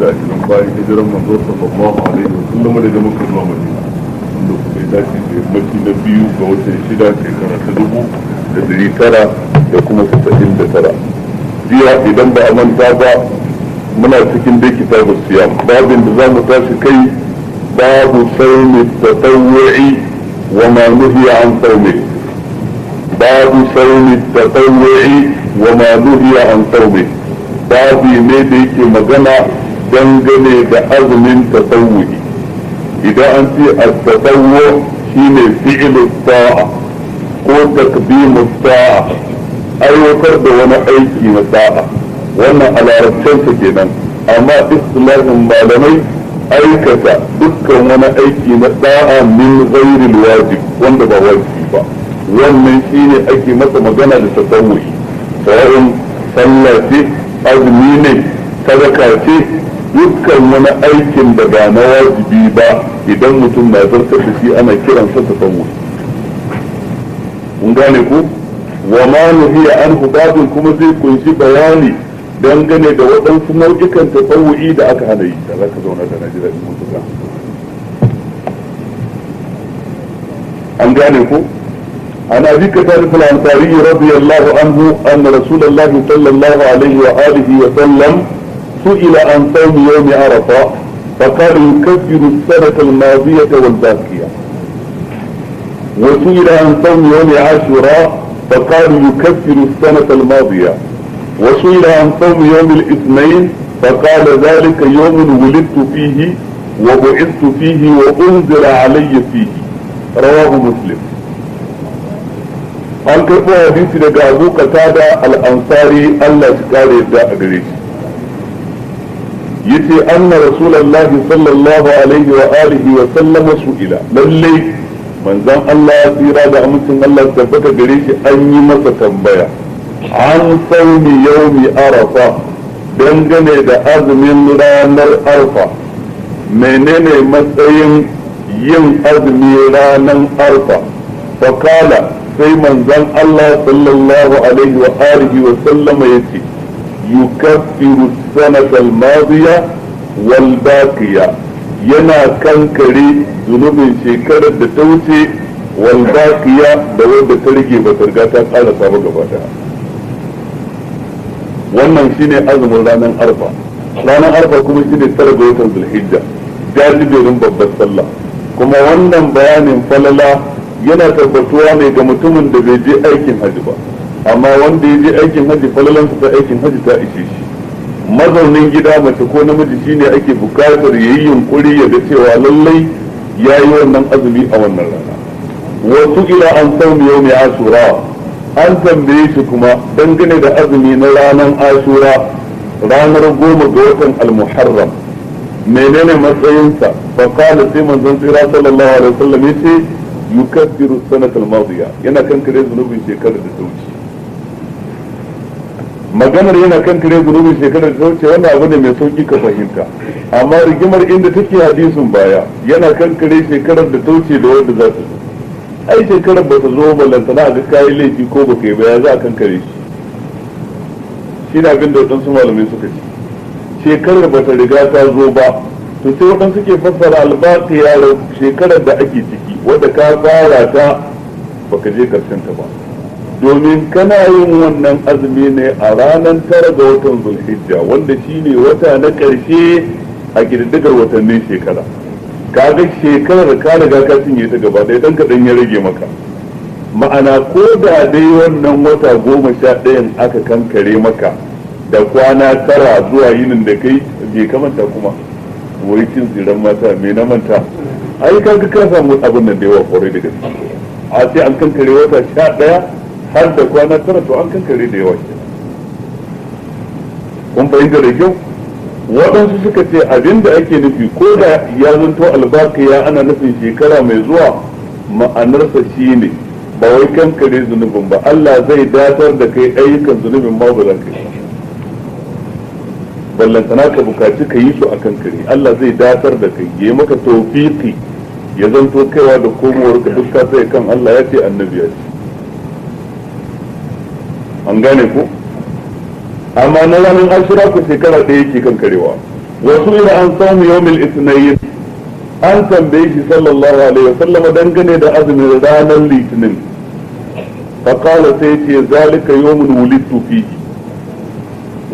2020 bayan hijiran manzo sallallahu alaihi wasallam daga Makka zuwa Madina, wanda kuma ya dace da yammaci na 2 ga watan 6 shekara ta 1999. Jiya idan ba a manta ba muna cikin dai kitabu Siyam, babin da za mu tashi kai babu sawmi tatawwu'i wa ma nuhiya an sawmi. babu sawmi tatawwu'i wa ma nuhiya an sawmi. babi ne da yake magana dangane da azumin tatawwu'i. idan an ce at-tatawwu shine fi'lu ta'a ko takdimu ta'a, aiwatar da wani aiki na ta'a, wannan a larabcinsa kenan. amma istilahin malamai aikata dukkan wani aiki na da'a min ghairil wajib, wanda ba wajibi ba, wannan shine ake masa magana da tatawwu'i. sawa'un sallah ce, azumi ne, sadaka ce, dukkan wani aikin da ba na wajibi ba idan mutum na zartar da shi ana kiransa tatawwu'i. kun gane ku? wa ma nuhiya anhu babin kuma zai kunshi bayani dangane da waɗansu nau'ikan tatawwu'i da aka hana yi. da za ka zauna da Najeriya in mutuka an gane ku? عن أبي كتاب الأنصاري رضي الله عنه أن رسول الله صلى الله عليه وآله وسلم سئل عن صوم يوم عرفة فقال يكفر السنة الماضية والباقية، وسئل عن صوم يوم عاشوراء فقال يكفر السنة الماضية، وسئل عن صوم يوم الاثنين فقال ذلك يوم ولدت فيه وبعثت فيه وأنزل علي فيه. رواه مسلم. an karɓo hadisi daga Abu Qatada al-Ansari, Allah shi kare yadda a gare shi, yace anna rasulullahi sallallahu alaihi wa alihi wa sallam su'ila, lalle manzon Allah ya tsira da amincin Allah tabbata gare shi an yi masa tambaya an sauni yaumi arafa, dangane da azumin ranar arfa. menene matsayin yin azumi ranar arfa? fakala sai manzon Allah sallallahu alaihi wa alihi wa sallama yace yukaffiru sanata al-madiya wal baqiya, yana kankare zunubin shekarar da ta wuce, wal baqiya da wanda ta rage ba ta riga ta ƙara ba gaba daya. wannan shine azumin ranar arfa. ranar arfa kuma shine 9 ga watan zulhijja, jajiberin babbar sallah. kuma wannan bayanin falala yana tabbatuwa ne ga mutumin da bai je aikin haji ba, amma wanda ya je aikin haji falalansa ta aikin haji ta ishe shi. mazaunin gida mace ko namiji shine ake bukatar yayi yunkuri ya ga cewa lallai yayi wannan azumi a wannan rana. wasu ila an saumi yawmi ashura, an tambaye shi kuma dangane da azumi na ranar ashura, ranar 10 ga watan al-muharram, menene matsayinsa? fa qala sai manzon tsira sallallahu alaihi wasallam yace yukaffiru sanata al-madiya, yana kankare zunubin shekarar da ta wuce. maganar yana kankare zunubin shekarar da ta wuce wannan abu ne mai sauki ka fahimta, amma rigimar inda take hadisin baya, yana kankare shekarar da ta wuce da wanda za ta zo. ai shekarar ba ta zo ballantana ga kayi laifi ko baka yi ba, ya za a kankare shi? shi na abin da waɗansu malamai suka ce shekarar ba ta riga ta zo ba, to sai waɗansu ke fassara albaqiya shekarar da ake ciki, wadda ka fara ta baka je karshen ta ba, domin kana yin wannan azumi ne a ranar 9 ga watan zulhijja, wanda shine wata na ƙarshe a ƙididdigar watannin shekara. kaga shekarar ka riga ka cinye ta gaba ɗaya, dan kaɗan ya rage maka. ma'ana ko da dai wannan wata 11 aka kankare maka da kwana 9 zuwa yinin da kai bai kamanta kuma wai cin tsiran mata me na manta. ai kaga ka samu abin nan da yawa kwarai da gaske. a sai an kankare wata 11 har da kwana 9, to an kankare da yawa kenan. kun fahimta da kyau? waɗansu suka ce abinda ake nufi ko da ya zanto albaqiya ana nufin shekara mai zuwa, ma'anarsa shine ba wai kankare zunubin ba, Allah zai datar da kai ayyukan zunubin ma ba za ka yi, ballantana ka bukaci ka yi su a kankare. Allah zai datar da kai, ya yi maka tawfiqi, ya zanto kaiwa da komowar ka duk ka sai kan Allah ya ce, annabi ya ce. an gane ko? amma na ranar ashura ku shekara ɗaya yake kankarewa, وسئل عن صوم يوم الاثنين an tambaye shi sallallahu alaihi wasallam dangane da azumin ranar litinin faqala sai ce zalika yawmun wulidtu fihi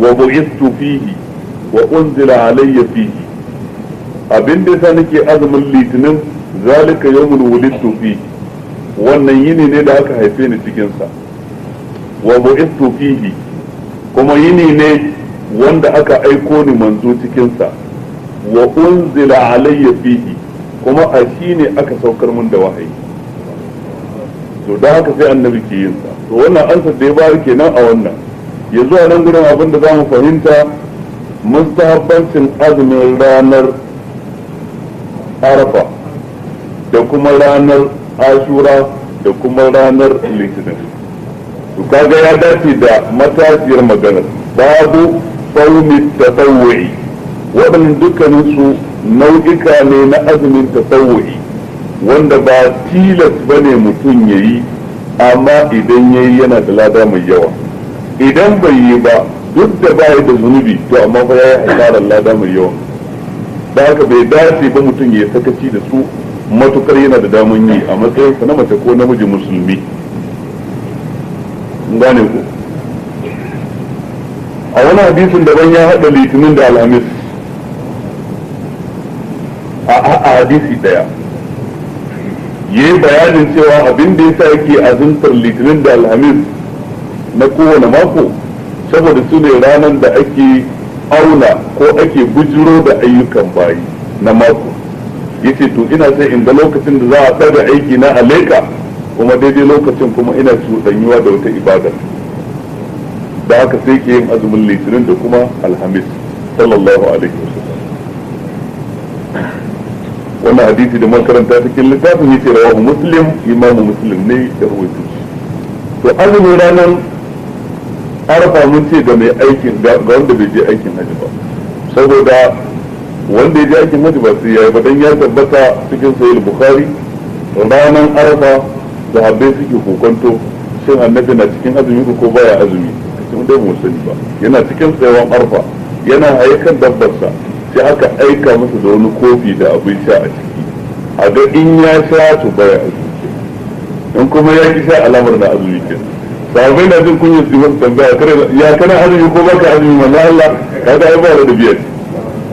wa bu'ithtu fihi wa unzila alayya fihi abin da yasa nake azumin litinin zalika yawmun wulidtu fihi wannan yini ne da aka haife ni cikin sa wa bu'ithtu fihi kuma yini ne wanda aka aiko ni manzo cikin sa wa unzila alayya fihi kuma a shi ne aka saukar mun da wahayi to da haka sai annabi ke yin sa to wannan ansar da ya bayar kenan a wannan yanzu a nan gurin abin da zamu fahimta mustahabbancin azumin ranar arafa da kuma ranar ashura da kuma ranar litinin to kaga ya dace da matashiyar maganar babu saumi tatawwu'i waɗannan dukkaninsu nau'ika ne na azumin tasawwu'i wanda ba tilas bane mutum ya yi amma idan ya yi yana da lada mai yawa idan bai yi ba duk da ba da zunubi to amma fa ya yi hasarar lada mai yawa da haka bai dace ba mutum ya sakaci da su matukar yana da damun yi a matsayinsa na mace ko namiji musulmi gane ku a wani hadisin daban ya haɗa litinin da alhamis a hadisi daya yi bayanin cewa abin da yasa yake azumtar litinin da alhamis na kowane mako saboda su ne ranar da ake auna ko ake bujiro da ayyukan bayi na mako yace to ina sai in ga lokacin da za a ɗaga aiki na aleka kuma daidai lokacin kuma ina cuɗanyuwa da wata ibada da haka sai ke yin azumin litinin da kuma alhamis sallallahu alaihi wasallam wannan hadisi da makaranta cikin littafin yace rawahu muslim imamu muslim ne da rawaito to azumin ranar arafa mun ce ga mai aikin ga wanda bai je aikin haji ba saboda wanda ya je aikin haji ba sai yayi ba dan ya tabbata cikin sahih bukhari ranar arafa da habbai suke kokonto shin annabi na cikin azumi ko baya azumi cikin da mu sani ba yana cikin tsayawan arafa yana haikan dabbarsa sai aka aika masa da wani kofi da abin sha a ciki a ga in ya sha to baya azumi in kuma ya ki sha alamar na azumi ke sahabbai na jin kunyar su masa tambaya ya kana azumi ko baka azumi manzo Allah kaga ai ba da biyar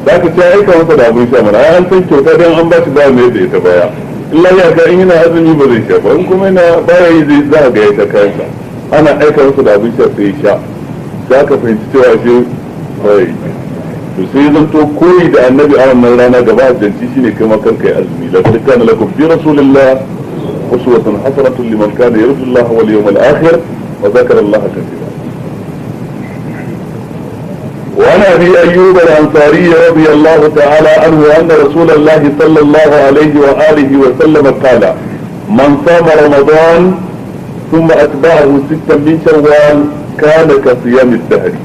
zaka ce aika masa da abin sha mana an san kyauta dan an ba shi ba mai da ita baya illa ya ga in yana azumi ba zai sha ba in kuma yana baya yi zai za ga ya ta kansa ana aika masa da abin sha sai ya sha zaka fahimci cewa shi bai to sai zanto koyi da annabi a wannan rana gaba janci shine kai ma kanka ya azumi la kana lakum fi rasulillah uswatun hasanatun liman kana yarju Allah wal yawmal akhir wa zakara Allah kathira wa ana abi ayyub al-ansari radiyallahu ta'ala anhu anna rasulullah sallallahu alayhi wa alihi wa sallam qala man sama ramadan thumma atba'ahu sittan min shawwal kana ka siyam ad-dahr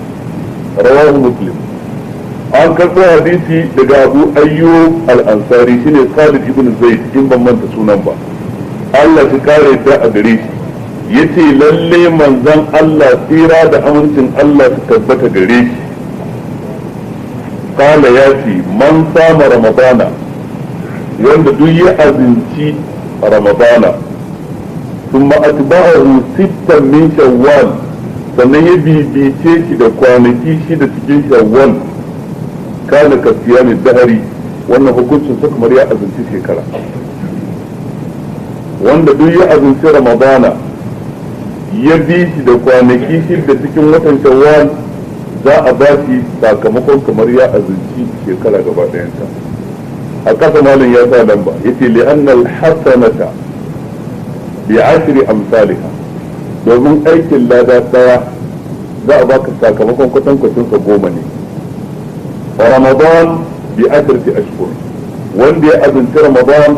rawahu muslim an karɓo hadisi daga abu ayyub al-ansari shine Khalid ibn Zaid in ban manta sunan ba Allah shi kare ta a gare shi yace lalle manzon Allah tsira da amincin Allah su tabbata gare shi kala yace man sama ramadana wanda duk ya azinci ramadana thumma atba'ahu sittan min shawwal sannan ya bibice shi da kwanaki shida cikin shawwal kana ka siyami dahari wannan hukuncin sa kamar ya azumci shekara wanda duk ya azumci ramadana ya bi shi da kwanaki shida cikin watan shawwal za a ba shi sakamakon kamar ya azumci shekara gaba ɗayanta a ƙasa malin ya sa lamba yace li annal hasanata bi ashri amsalha domin aikin lada daya za a baka sakamakon kwatankwacin sa 10 ne ramadan bi asrati ashhur wanda ya azumci ramadan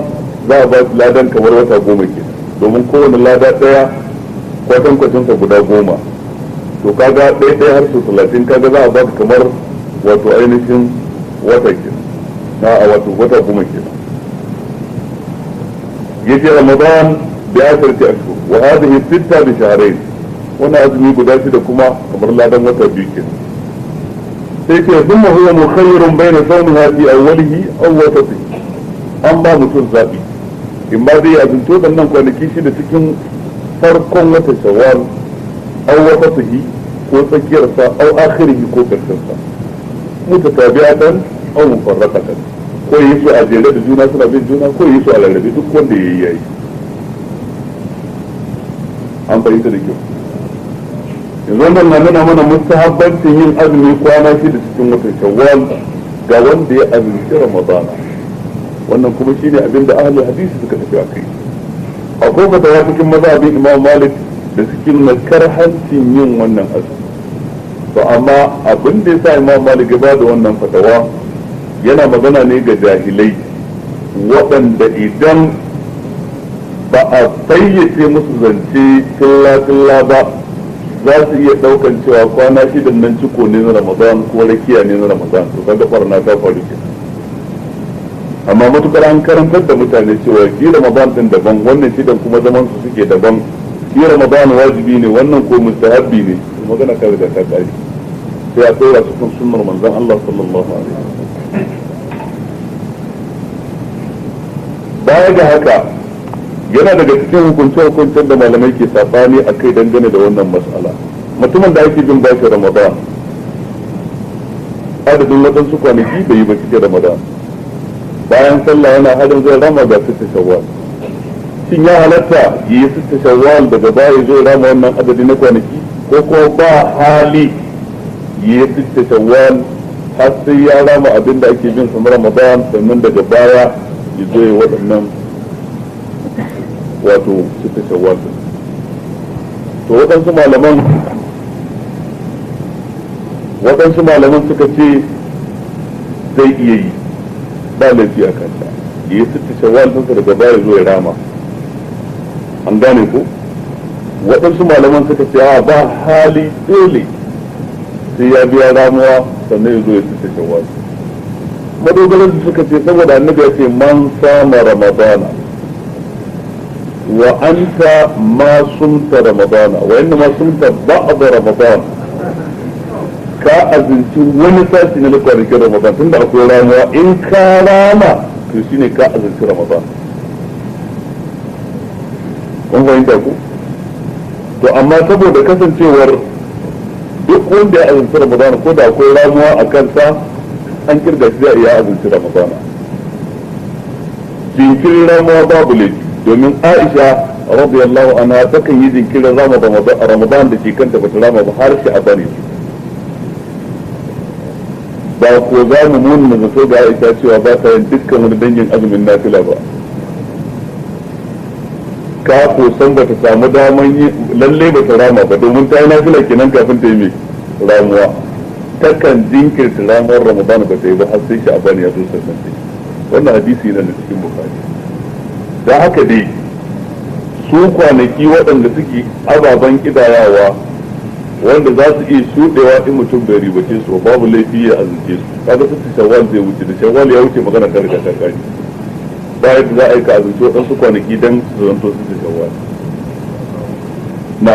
za a ba shi ladan kamar wata 10 ke domin kowane lada daya kwatankwacin sa guda 10 to kaga ɗaya har su 30 kaga za a ba ka kamar wato ainihin wata ke na a wato wata 10 ke yace ramadan bi asrati ashhur wa hadhihi sitta bi shahrayn wannan azumi guda shida kuma kamar ladan wata 2 ke sai ce thumma huwa mukhayyirun bayna sawmiha fi awwalihi aw wasatihi, an ba mutum zabi in ba zai azunto nan kwanaki shi da cikin farkon wata shawwal aw wasatihi ko tsakiyarsa aw akhirihi ko karshensa, mutatabi'atan aw mufarraqatan, ko yi su a jere da juna suna bin juna ko yi su a rarrabe, duk wanda yayi an fahimta da kyau. yanzu wannan na nuna mana mustahabbancin yin azumi kwana shida cikin watan shawwal ga wanda ya azumci ramadana, wannan kuma shine abin da ahlul hadisi suka tafi a kai. akwai fatawa cikin mazhabin imam malik da suke nuna karhancin yin wannan azumi, to amma abin da yasa imam malik ya bada wannan fatawa yana magana ne ga jahilai waɗanda idan ba a fayyace musu zance tilla ba za su iya daukan cewa kwana shidan nan ciko ne na ramadan ko rakiya ne na ramadan, to kaga barna ta faru ke. amma matukar an karantar da mutane cewa shi ramadan din daban, wannan shidan kuma zaman su suke daban, shi ramadan wajibi ne wannan ko mustahabbi ne, magana ka riga ta kare, sai a tsora su kan sunnar manzon Allah sallallahu alaihi wasallam. baya ga haka yana daga cikin hukunce-hukuncen da malamai ke sabani a kai dangane da wannan mas'ala. mutumin da ake bin bashi ramadan adadin waɗansu kwanaki bai yi ba cikin ramadan, bayan sallah yana hadin zai rama ga sitta shawwal, shin ya halatta yi sitta shawwal daga baya zai rama wannan adadi na kwanaki, ko kuma ba hali yi sitta shawwal har sai ya rama abin da ake bin sa ramadan sannan daga baya ya zo ya waɗannan wato suka shawwal. to waɗansu malaman suka ce zai iya yi ba laifi a kanta, yi suka shawwal sun daga baya zo ya rama, an gane ko. waɗansu malaman suka ce a ba hali dole sai ya biya ramuwa sannan ya zo ya suka shawwal. madogaran suka ce saboda annabi ya ce man sama ramadana wa anta ma sumta ramadana wa inna ma sumta ba'd ramadan, ka azinci wani sashi na kwanakin ramadan tunda akwai ramuwa, in ka rama to shine ka azinci ramadan. kun fahimta ku? to amma saboda kasancewar duk wanda ya azinci ramadan ko da akwai ramuwa a kansa an kirga shi zai iya azinci ramadana. jinkirin ramuwa babu laifi, domin Aisha radiyallahu anha takan yi jinkirin Ramadan da ke kanta bata rama ba har shi a bane. ba ko za mu nuna zato da Aisha cewa ba ta yin dukkan wani dangin azumin nafila ba, ka ko san bata samu daman yi lalle bata rama ba, domin ta yi nafila kenan kafin ta yi mai ramuwa. takan jinkirta ramuwar Ramadan ba ta yi ba har sai shi a bane ya zo sannan sai. wannan hadisi yana da cikin Bukhari. da haka dai su kwanaki waɗanda suke ababen kidayawa wanda za su iya shuɗewa in mutum bai ribace su babu laifi ya azumce su, kaga su shawwal zai wuce, da shawwal ya wuce magana ta riga ta kare, ba yadda za a yi ka azumce waɗansu kwanaki dan su zanto su shawwal. na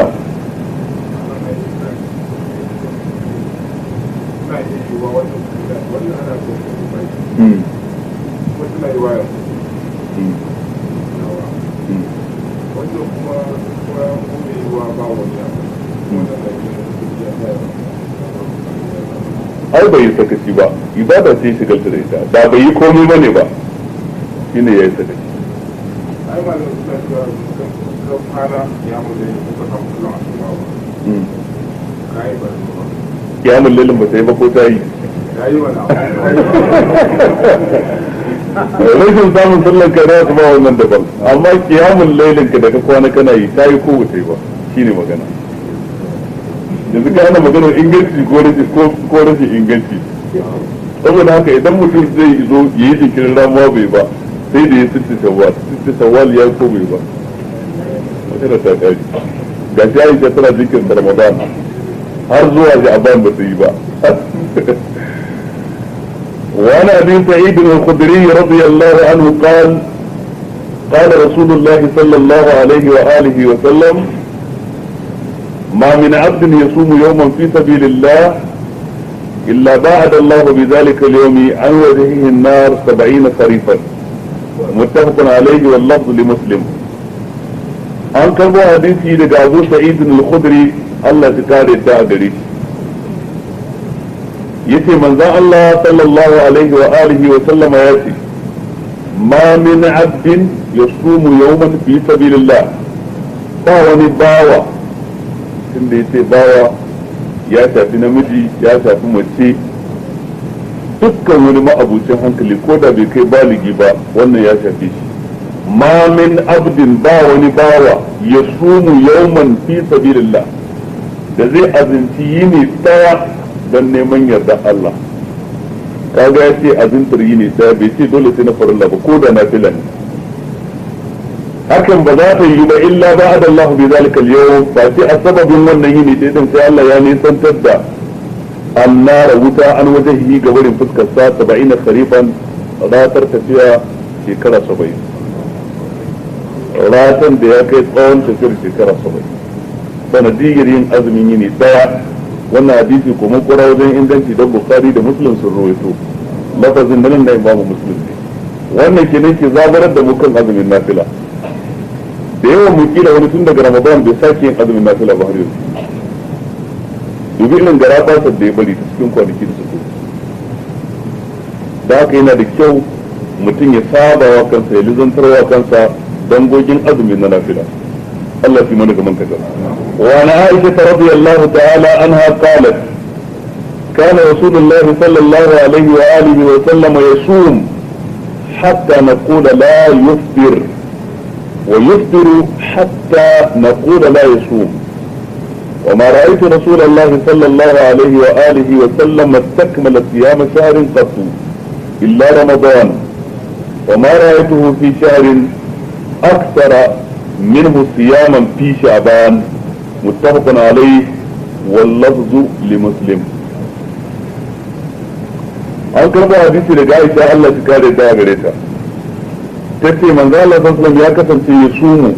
ai bai yi sakaci ba, ibada ce shigalta da ita, da bai yi komai ba ne ba shine ya yi sakaci. ai ba da suna cewa kan fara ya mu da kuka kan kullum a cikin kai ba kiyamun lailin ba ta yi ba ko ta yi rashin samun sallar ka da ba wannan daban, amma kiyamun lailin ka da ka kwana kana yi ta yi ko ba ta yi ba shine magana. yanzu ka hana maganar inganci ko rashin inganci, saboda haka idan mutum zai zo ya yi jinkirin ramuwa bai ba sai da ya sitti shawwal ya ko bai ba magana ta kari. ga shi aisha tana jinkirin ramadan har zuwa sha'ban ba su yi ba. وعن ابي سعيد الخدري رضي الله عنه قال قال رسول الله صلى الله عليه واله وسلم ما من عبد يصوم يوما في سبيل الله إلا بعد الله بذلك اليوم عن وجهه النار 70 خريفا متفق عليه واللفظ لمسلم. an karbo hadisi daga Abu Sa'id al-Khudri Allah ta kare da gare shi yace manzon Allah sallallahu alaihi wa alihi wa sallama yace ma min 'abdin yasumu yawman fi sabilillah ba wani bawa tunda yace bawa ya shafi namiji ya shafi mace dukkan wani ma'abucin hankali ko da bai kai baligi ba wannan ya shafi shi ma min abdin ba wani bawa ya sumu yawman fi sabilillah da zai azinci yini daya don neman yarda Allah kaga ya ce azintar yini daya bai ce dole sai na farilla ba ko da nafila ne hakan ba za ta yi ba illa ba'da Allah bi zalika al-yawm ba sai a sababin wannan yini dai din sai Allah ya nisantar da annara wuta an wajhihi ga barin fuskar sa 70 kharifan ratar tafiya shekara 70 ratan da ya kai tsawon tafiyar shekara 70 sanadiyyar yin azumin yini daya wannan hadisi kuma kura wajen inganci don Bukhari da Muslim sun rawaito lafazin nan na Imam Muslim ne wannan kenan ke zabarar da mu kan azumin nafila da yawan mu kila wani tun daga Ramadan bai sake yin azumin nafila ba har yanzu dubi irin gara basar da ya bari ta cikin kwanaki da suke da haka yana da kyau mutum ya saba wa kansa ya lizantarwa kansa dangogin azumin na nafila Allah fi mana gaman kaza wa ana Aisha radiyallahu ta'ala anha qalat kana rasulullahi sallallahu alaihi wa alihi wa sallam yasum hatta naqula la yuftir wa yuftiru hatta naqula la yasum وما رأيت رسول الله صلى الله عليه وآله وسلم استكمل صيام شهر قط إلا رمضان وما رأيته في شهر أكثر منه صياما في شعبان متفق عليه واللفظ لمسلم. an karɓo hadisi daga Aisha Allah ta kare da gare ta tace manzo Allah sallallahu alaihi wasallam ya kasance ya sumu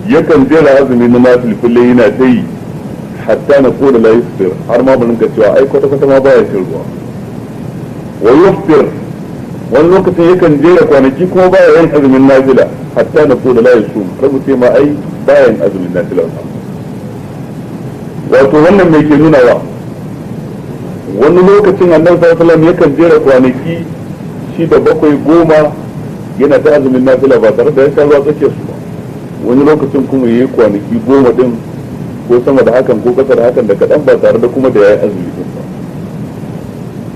yakan jera azumi na nafil yana ta yi hatta na koda la yusfir har ma ban ka cewa ai kwata kwata ma baya cin ruwa wa yuftir wani lokacin yakan jera kwanaki kuma baya yin azumin nafila hatta na koda la yusum rabu ce ma ai baya yin azumin nafila wato wannan mai ke nuna wa wani lokacin annabi sallallahu alaihi wasallam yakan jera kwanaki 6, 7, 10 yana ta azumin nafila ba tare da ya sha ruwa tsakiyar su ba wani lokacin kuma yayi kwanaki 10 din ko sama da hakan ko kasa da hakan da kadan ba tare da kuma da yayi azumi din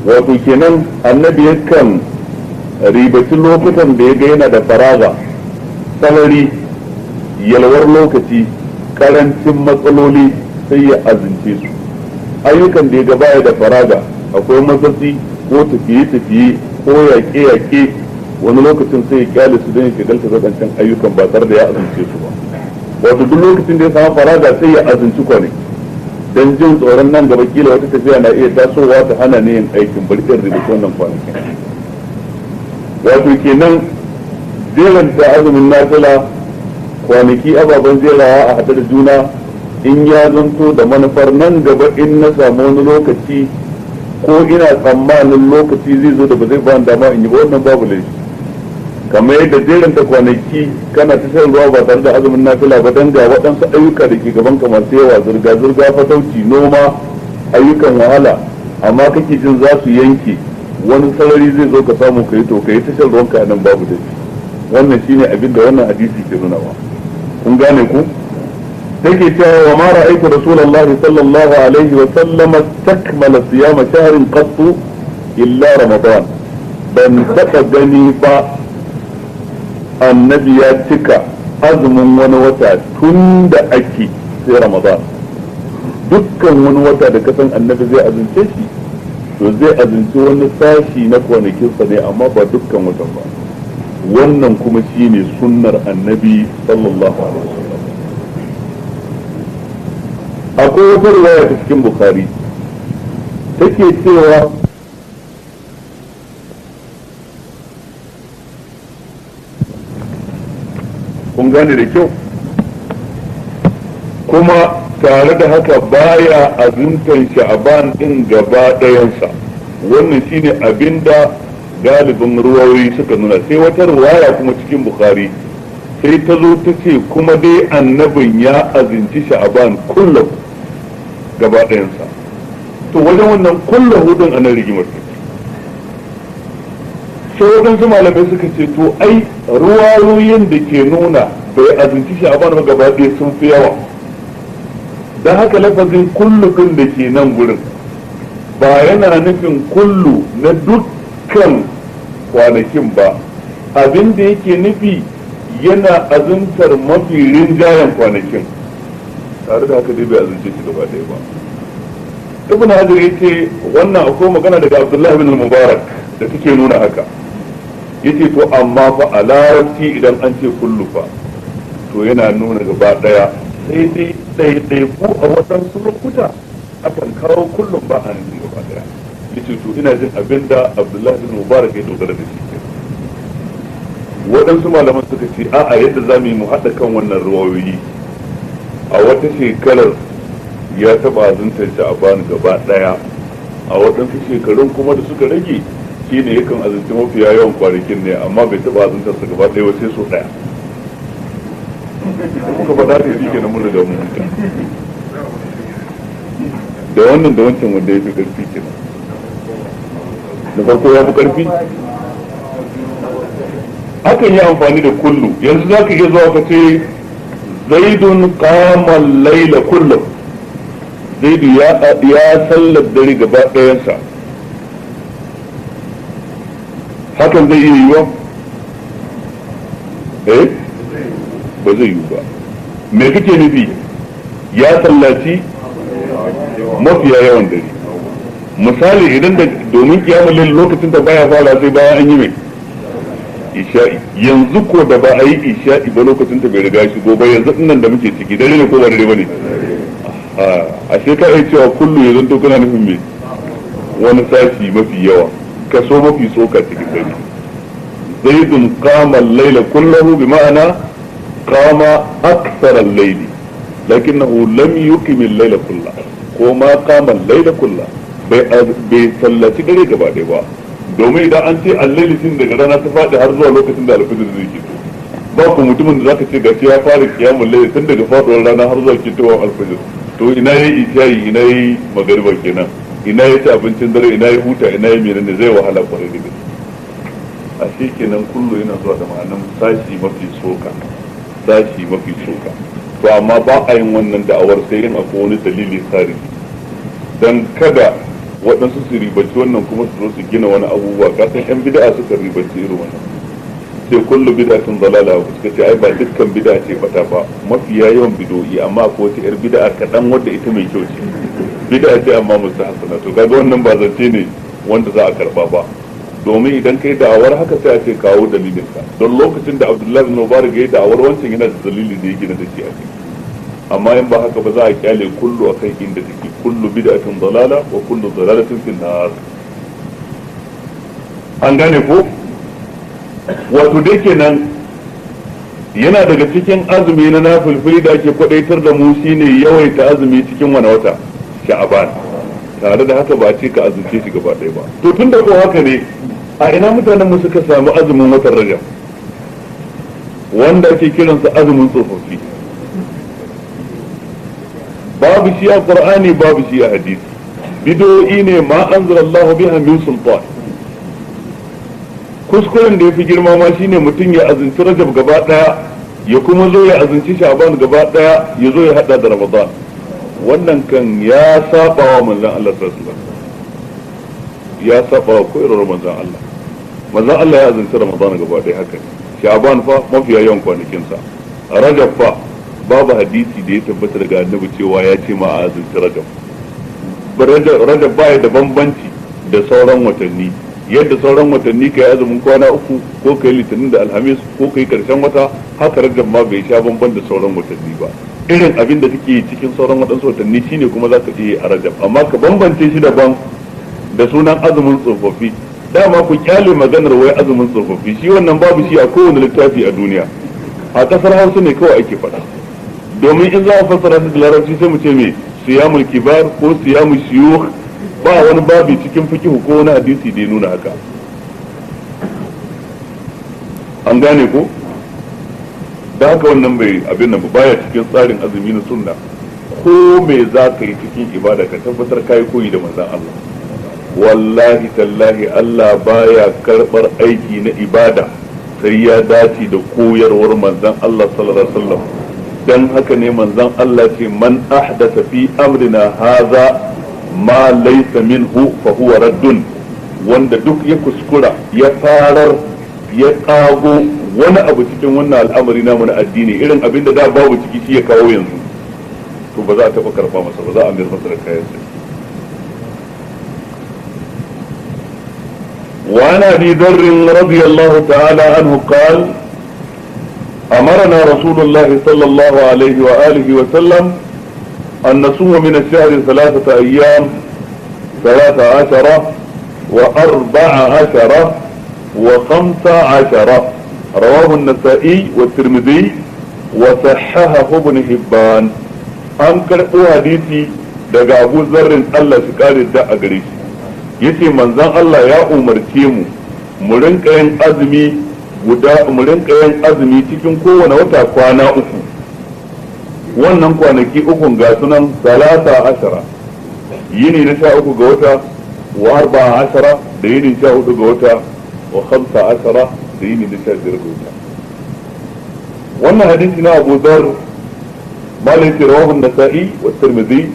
ba wato kenan annabi yakan ribaci lokutan da ya ga yana da faraga sarari yalwar lokaci karancin matsaloli sai ya azumce su ayyukan da ya ga baya da faraga akwai matsatsi ko tafiye-tafiye ko yaƙe-yaƙe wani lokacin sai ya kyale su don ya shigalta zaɗancan ayyukan ba tare da ya azumce su ba wato duk lokacin da ya samu faraga sai ya azumci kwanaki don jin tsoron nan gaba kila wata tafiya na iya tasowa ta hana ne yin aikin bari irin rubuta wannan kwanakin wato kenan jeranta azumin nafila kwanaki ababen jerawa a haɗe da juna in ya zanto da manufar nan gaba in na samu wani lokaci ko ina tsammanin lokaci zai zo da ba zai ba dama in yi ba wannan babu laifi kamar yadda jeranta kwanaki kana ta shan ruwa ba tare da azumin nafila ba dan ga waɗansu ayyuka da ke gaban ka masu yawa zirga-zirga fatauci noma ayyukan wahala amma kake jin za su yanke wani sarari zai zo ka samu ka yi to ka yi ta shan ruwanka a nan babu laifi wannan shine abin da wannan hadisi ke nuna ba kun gane ku take cewa wa ma ra'aytu rasulullahi sallallahu alaihi wa sallam takmala siyama shahrin qattu illa ramadan ban taba gani ba annabi ya cika azumin wani wata tun da ake sai ramadan dukkan wani wata da kasan annabi zai azumce shi to zai azumci wani sashi na kwanakinsa ne amma ba dukkan watan ba wannan kuma shine sunnar annabi sallallahu alaihi wasallam akwai wata riwaya ta cikin bukhari take cewa kun gane da kyau kuma tare da haka baya azumtan sha'aban din gaba ɗayansa. Wannan shine abinda galibin ruwayoyi suka nuna. Sai wata ruwaya kuma cikin Bukhari sai ta zo ta ce kuma dai annabin ya azinci sha'aban kullum gaba ɗayansa. To wajen wannan kullum hudun anan rigimar ta sai waɗansu malamai suka ce to ai ruwayoyin da ke nuna bai azinci sha'aban ba gaba ɗaya sun fi yawa, don haka lafazin kullu ɗin da ke nan gurin ba yana nufin kullu na dukkan kwanakin ba, abin da yake nufi yana azuntar mafi rinjayen kwanakin, tare da haka dai bai azunce shi gaba ɗaya ba. Ibn Hajar yace wannan akwai magana daga Abdullah ibn Mubarak da take nuna haka, yace to amma fa a larabci idan an ce kullu fa to yana nuna gaba ɗaya, sai dai ɗaiɗai ko a waɗansu lokuta akan kawo kullum ba a nufin gaba ɗaya. Yace to ina jin abinda Abdullah ibn Mubarak ya dogara da shi. Waɗansu malaman suka ce a'a yadda za mu yi mu haɗa kan wannan ruwayoyi, a wata shekarar ya taɓa azuntar sha'aban gaba ɗaya, a waɗansu shekarun kuma da suka rage shi ne yakan azunci mafiya yawan kwanakin ne, amma bai taɓa azuntar sa gaba ɗaya sai so ɗaya. Kuka faɗa ta shi ke na mun riga mun huta da wannan da wancan wanda ya fi ƙarfi kenan. Da farko ya fi ƙarfi, akan yi amfani da kullu. Yanzu za ka iya zuwa ka ce zaidun qama laila kullum, zaidu ya sallar dare gaba ɗayansa. Hakan zai iya yiwuwa? Ba zai yiwu ba. Me kake nufi? Ya sallaci mafiya yawan dare. Misali idan da domin kiyamul lail lokacin da baya fara sai bayan an yi mai isha'i, yanzu ko da ba a yi isha'i ba lokacin ta bai riga shigo ba, yanzu nan da muke ciki dare ne ko ba dare ba ne? A shekara ya cewa kullu ya zanto kana nufin me wani sashi mafi yawa, kaso mafi tsoka cikin dare. zaidun qama al-layla kullahu bi ma'ana qama akthar al-layli lakinnahu lam yuqim al-layla kullahu, ko ma qama al-layla kullahu, bai sallaci dare gaba ɗaya ba. Domin idan an ce allaili tun daga rana ta faɗi har zuwa lokacin da alfajir zai fito, ba ku mutumin da zaka ce gashi ya fara kiyamul layl tun daga faɗuwar rana har zuwa fitowar alfajir, to ina yayi isha'i, ina yayi magariba kenan, ina yayi ci abincin dare, ina yayi huta, ina yayi menene, zai wahala kwarai da gaske. A shi kenan kullu yana zuwa da ma'anan sashi mafi soka, sashi mafi soka. To amma ba a yin wannan da'awar sai yin akwai wani dalili sari, dan kada waɗansu su ribaci wannan kuma su zo su gina wani abubuwa. Kasan yan bid'a suka ribaci irin wannan, sai kullu bid'atin dalala, suka ce ai ba dukkan bid'a ce bata ba, mafiya yawan bid'o'i, amma akwai wata yar bid'a kaɗan wadda ita mai kyau ce, bid'a ce amma mustahsana. To kaga wannan ba zance ne wanda za a karba ba, domin idan kai da'awar haka sai a ce kawo dalilinka. Don lokacin da Abdullahi bin Mubarak ya yi da'awar wancan yana da dalili da ya gina da shi a kai, amma in ba haka ba za a kyale kullu akan inda take, kullu bid'atin dalala wa kullu dalalatin fin nar. An gane ko? Wato dai kenan yana daga cikin azumi na nafilfili da ake kwadaitar da mu shine yawaita azumi cikin wani wata, Sha'ban. Tare da haka ba a ce ka azumce shi gaba ɗaya ba. To tun da ko haka ne, a ina mutanen mu suka samu azumin watan Rajab wanda ake kiransa azumin tsofaffi? babu shi a Qur'ani, babu shi a hadisi, bid'o'i ne ma anzalallahu biha min sultan. Kuskuren da yafi girma ma shine mutum ya azunci Rajab gaba daya, ya kuma zo ya azunci Sha'ban gaba daya, ya zo ya hada da Ramadan. Wannan kan ya saba wa manzon Allah sallallahu alaihi wasallam, ya saba wa koyarwar manzon Allah. Manzon Allah ya azunci Ramadan gaba daya haka, Sha'ban fa mafiya yawan kwanakin sa, Rajab fa babu hadisi da ya tabbata daga annabi cewa ya ce ma a azumci Rajab baya da bambanci da sauran watanni. Yadda sauran watanni kai azumin kwana uku, ko kai litinin da alhamis, ko kai karshen wata, haka Rajab ma bai sha bamban da sauran watanni ba. Irin abin da kake cikin sauran waɗansu watanni shine kuma za ka iya a Rajab, amma ka bambance shi daban da sunan azumin tsofaffi. Dama ku kyale maganar wai azumin tsofaffi, shi wannan babu shi a kowane littafi a duniya, a kasar Hausa ne kawai ake faɗa. domin in za a fassara da larabci sai mu ce me siyamul kibar ko siyamul shuyukh, ba wani babi cikin fiqh ko wani hadisi da ya nuna haka. an gane ko da haka wannan bai abin nan baya cikin tsarin azumi na sunna. ko me za ka yi cikin ibada ka tabbatar kai koyi da manzon Allah. wallahi tallahi Allah baya karbar aiki na ibada sai ya dace da koyarwar manzon Allah sallallahu alaihi wasallam. dan haka ne manzon Allah ce man ahdatha fi amrina hadha ma laysa minhu fa huwa raddun, wanda duk ya kuskura ya farar ya kago wani abu cikin wannan al'amari namu na addini irin abin da da babu ciki shi ya kawo yanzu, to ba za a taba karba masa ba, za a mayar masa da kayan sa. وعن ابي ذر رضي الله تعالى عنه قال امرنا رسول الله صلى الله عليه واله وسلم ان نصوم من الشهر 3 ايام 13 و14 و15. رواه النسائي والترمذي وصححه ابن حبان. an karɓo hadisi daga Abu Zarrin Allah shi kare da a gare shi yace manzon Allah ya umarce mu rinka yin azumi cikin kowane wata kwana uku. wannan kwanaki ukun ga sunan 13 yini na 13 ga wata wa 14 da yini 14 ga wata wa 15 da yini na 15 ga wata. wannan hadisi na Abu Dharr malai rawahu an-Nasa'i wa Tirmidhi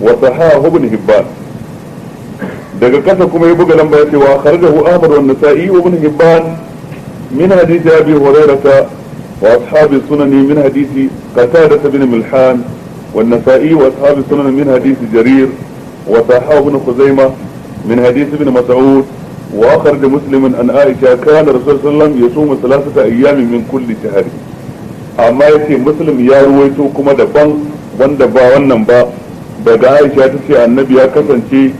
wa sahahahu Ibn Hibban. daga kasa kuma ya buga lamba yace wa kharajahu Ahmad wa an-Nasa'i wa Ibn Hibban min hadith Abi Hurairah wa ashabi sunani min hadith Qatadah bin Milhan والنسائي وأصحاب السنن من حديث جرير وصححه ابن خزيمة من حديث ابن مسعود وأخرج مسلم أن عائشة كان الرسول صلى الله عليه وسلم يصوم 3 أيام من كل شهر. amma yace muslim ya ruwaito kuma daban wanda ba wannan ba daga Aisha ta ce annabi ya kasance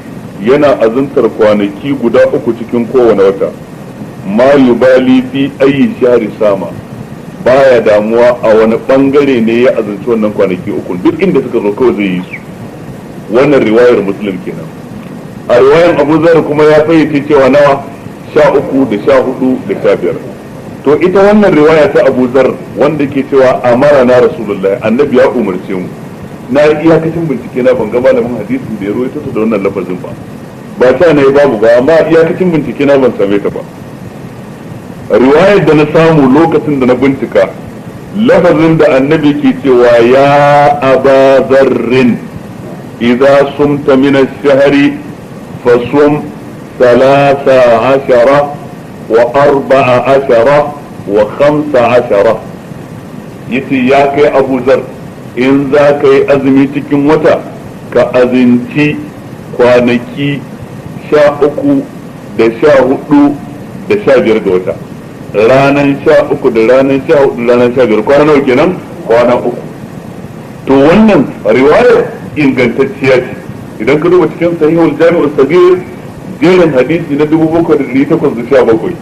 yana azuntar kwanaki guda 3 cikin kowane wata. ma yubali fi ayi shahri sama, baya damuwa a wani bangare ne ya azunci wannan kwanaki 3 duk inda suka zo kawai zai yi su. wannan riwayar muslim kenan. a riwayar Abu Zar kuma ya fayyace cewa nawa 13 da 14 da 15. to ita wannan riwaya ta Abu Zar wanda ke cewa amara na Rasulullahi, annabi ya umarce mu, na yi iyakacin bincike na ban ga malamin hadisin da ya rawaito ta da wannan lafazin ba ta ne babu ba, amma iyakacin bincike na ban same ta ba. riwayar da na samu lokacin da na bincika lafazin da annabi ke cewa ya Aba Zarrin idza sumta min ash-shahri fasum 13 و14 و15. yace ya kai Abu Zar, in za ka yi azumi cikin wata ka azinci kwanaki 13 da 14 da 15 ga wata. ranar 13 da ranar 14 da ranar 15 kwana nawa kenan? kwana 3. to wannan riwayar ingantacciya ce idan ka duba cikin sahihul jami'ul sagir jerin hadisi na 7817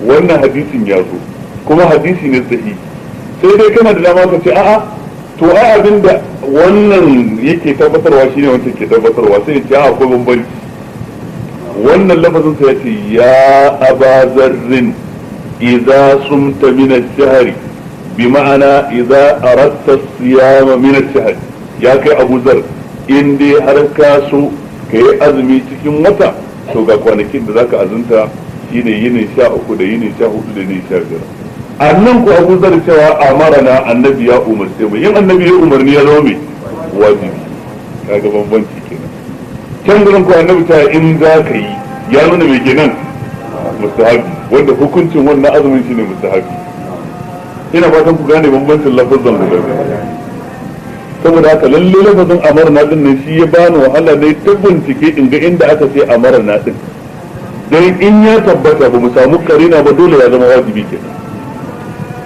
wannan hadisin ya zo kuma hadisi ne sahihi. sai dai kana da dama ka ce a'a to ai abinda wannan yake tabbatarwa shine wancan ke tabbatarwa, sai ya ce a'a akwai bambanci. wannan lafazin sa yace ya Aba Zarrin idza sumta min ash-shahr bi ma'ana idza aradta as-siyama min ash-shahr. ya kai Abu Zar, in dai har ka so kai azumi cikin wata to ga kwanakin da zaka azunta shine yini 13 da yini 14 da yini 15. annan ku Abu Zar cewa amarana, annabi ya umarce mu. yin annabi ya umarni ya zama mai wajibi, kaga bambanci kenan. can gurin ku annabi ta in za ka yi ya nuna mai kenan mustahabi, wanda hukuncin wannan azumin shine mustahabi. ina fatan ku gane bambancin lafazan guda biyu. saboda haka lalle lafazin amarna din nan shi ya bani wahala ne ta bincike in ga inda aka ce amarna din, dan in ya tabbata ba mu samu karina ba dole ya zama wajibi kenan.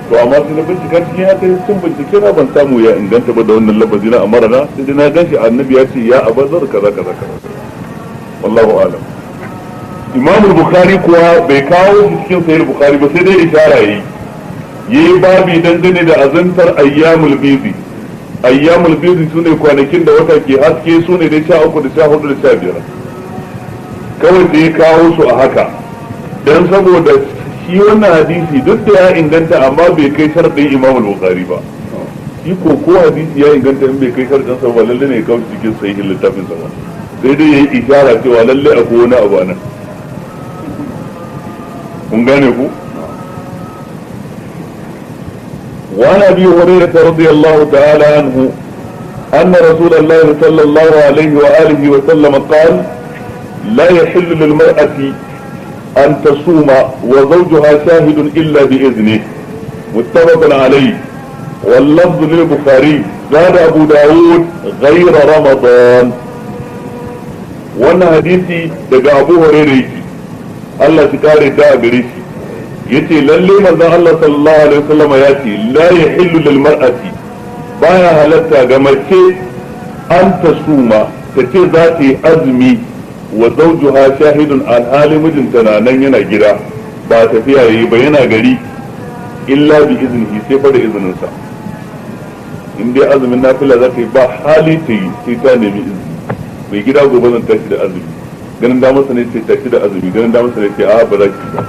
to amma sai na bincika cikin haka sun bincike na ban samu ya inganta ba da wannan lafazi na amarna, sai dai na ganshi annabi ya ce ya abazar kaza kaza kaza. wallahu a'lam. Imam Bukhari kuwa bai kawo shi cikin Sahih Bukhari ba, sai dai ishara yi yi babi dangane da azantar ayyamul bizi. Ayyamul bizi sune kwanakin da wata ke haske, sune dai 13 da 14 da 15. kawai da ya kawo su a haka dan saboda shi wannan hadisi duk da ya inganta amma bai kai sharadin Imam Bukhari ba. Shi ko hadisi ya inganta in bai kai sharadin sa ba lalle ne ya kawo cikin sahihin littafin sa ba, sai dai yayi isharar cewa lalle akwai wani abu nan. kun gane ku. وعن ابي هريره رضي الله تعالى عنه ان رسول الله صلى الله عليه واله وسلم قال: لا يحل للمرأة ان تصوم وزوجها شاهد الا باذنه. متفق عليه. واللفظ للبخاري. زاد ابو داود غير رمضان. وانا حديثي دقى ابو هريره الله تكاري دا غريشي yace lalle manzon Allah sallallahu alaihi wasallam ya ce la yahillu lil mar'ati baya halatta ga mace an tasuma tace za ta yi azumi wa zawjuha shahidun alhali mijinta na nan yana gida ba tafiya yayi ba yana gari illa bi iznihi sai fa da izinin sa. in dai azumin nafila za ta yi ba hali ta yi sai ta nemi izini. mai gida gobe zan tashi da azumi, ganin da masa ne sai tashi da azumi, ganin da masa ne sai a ba za ki ba.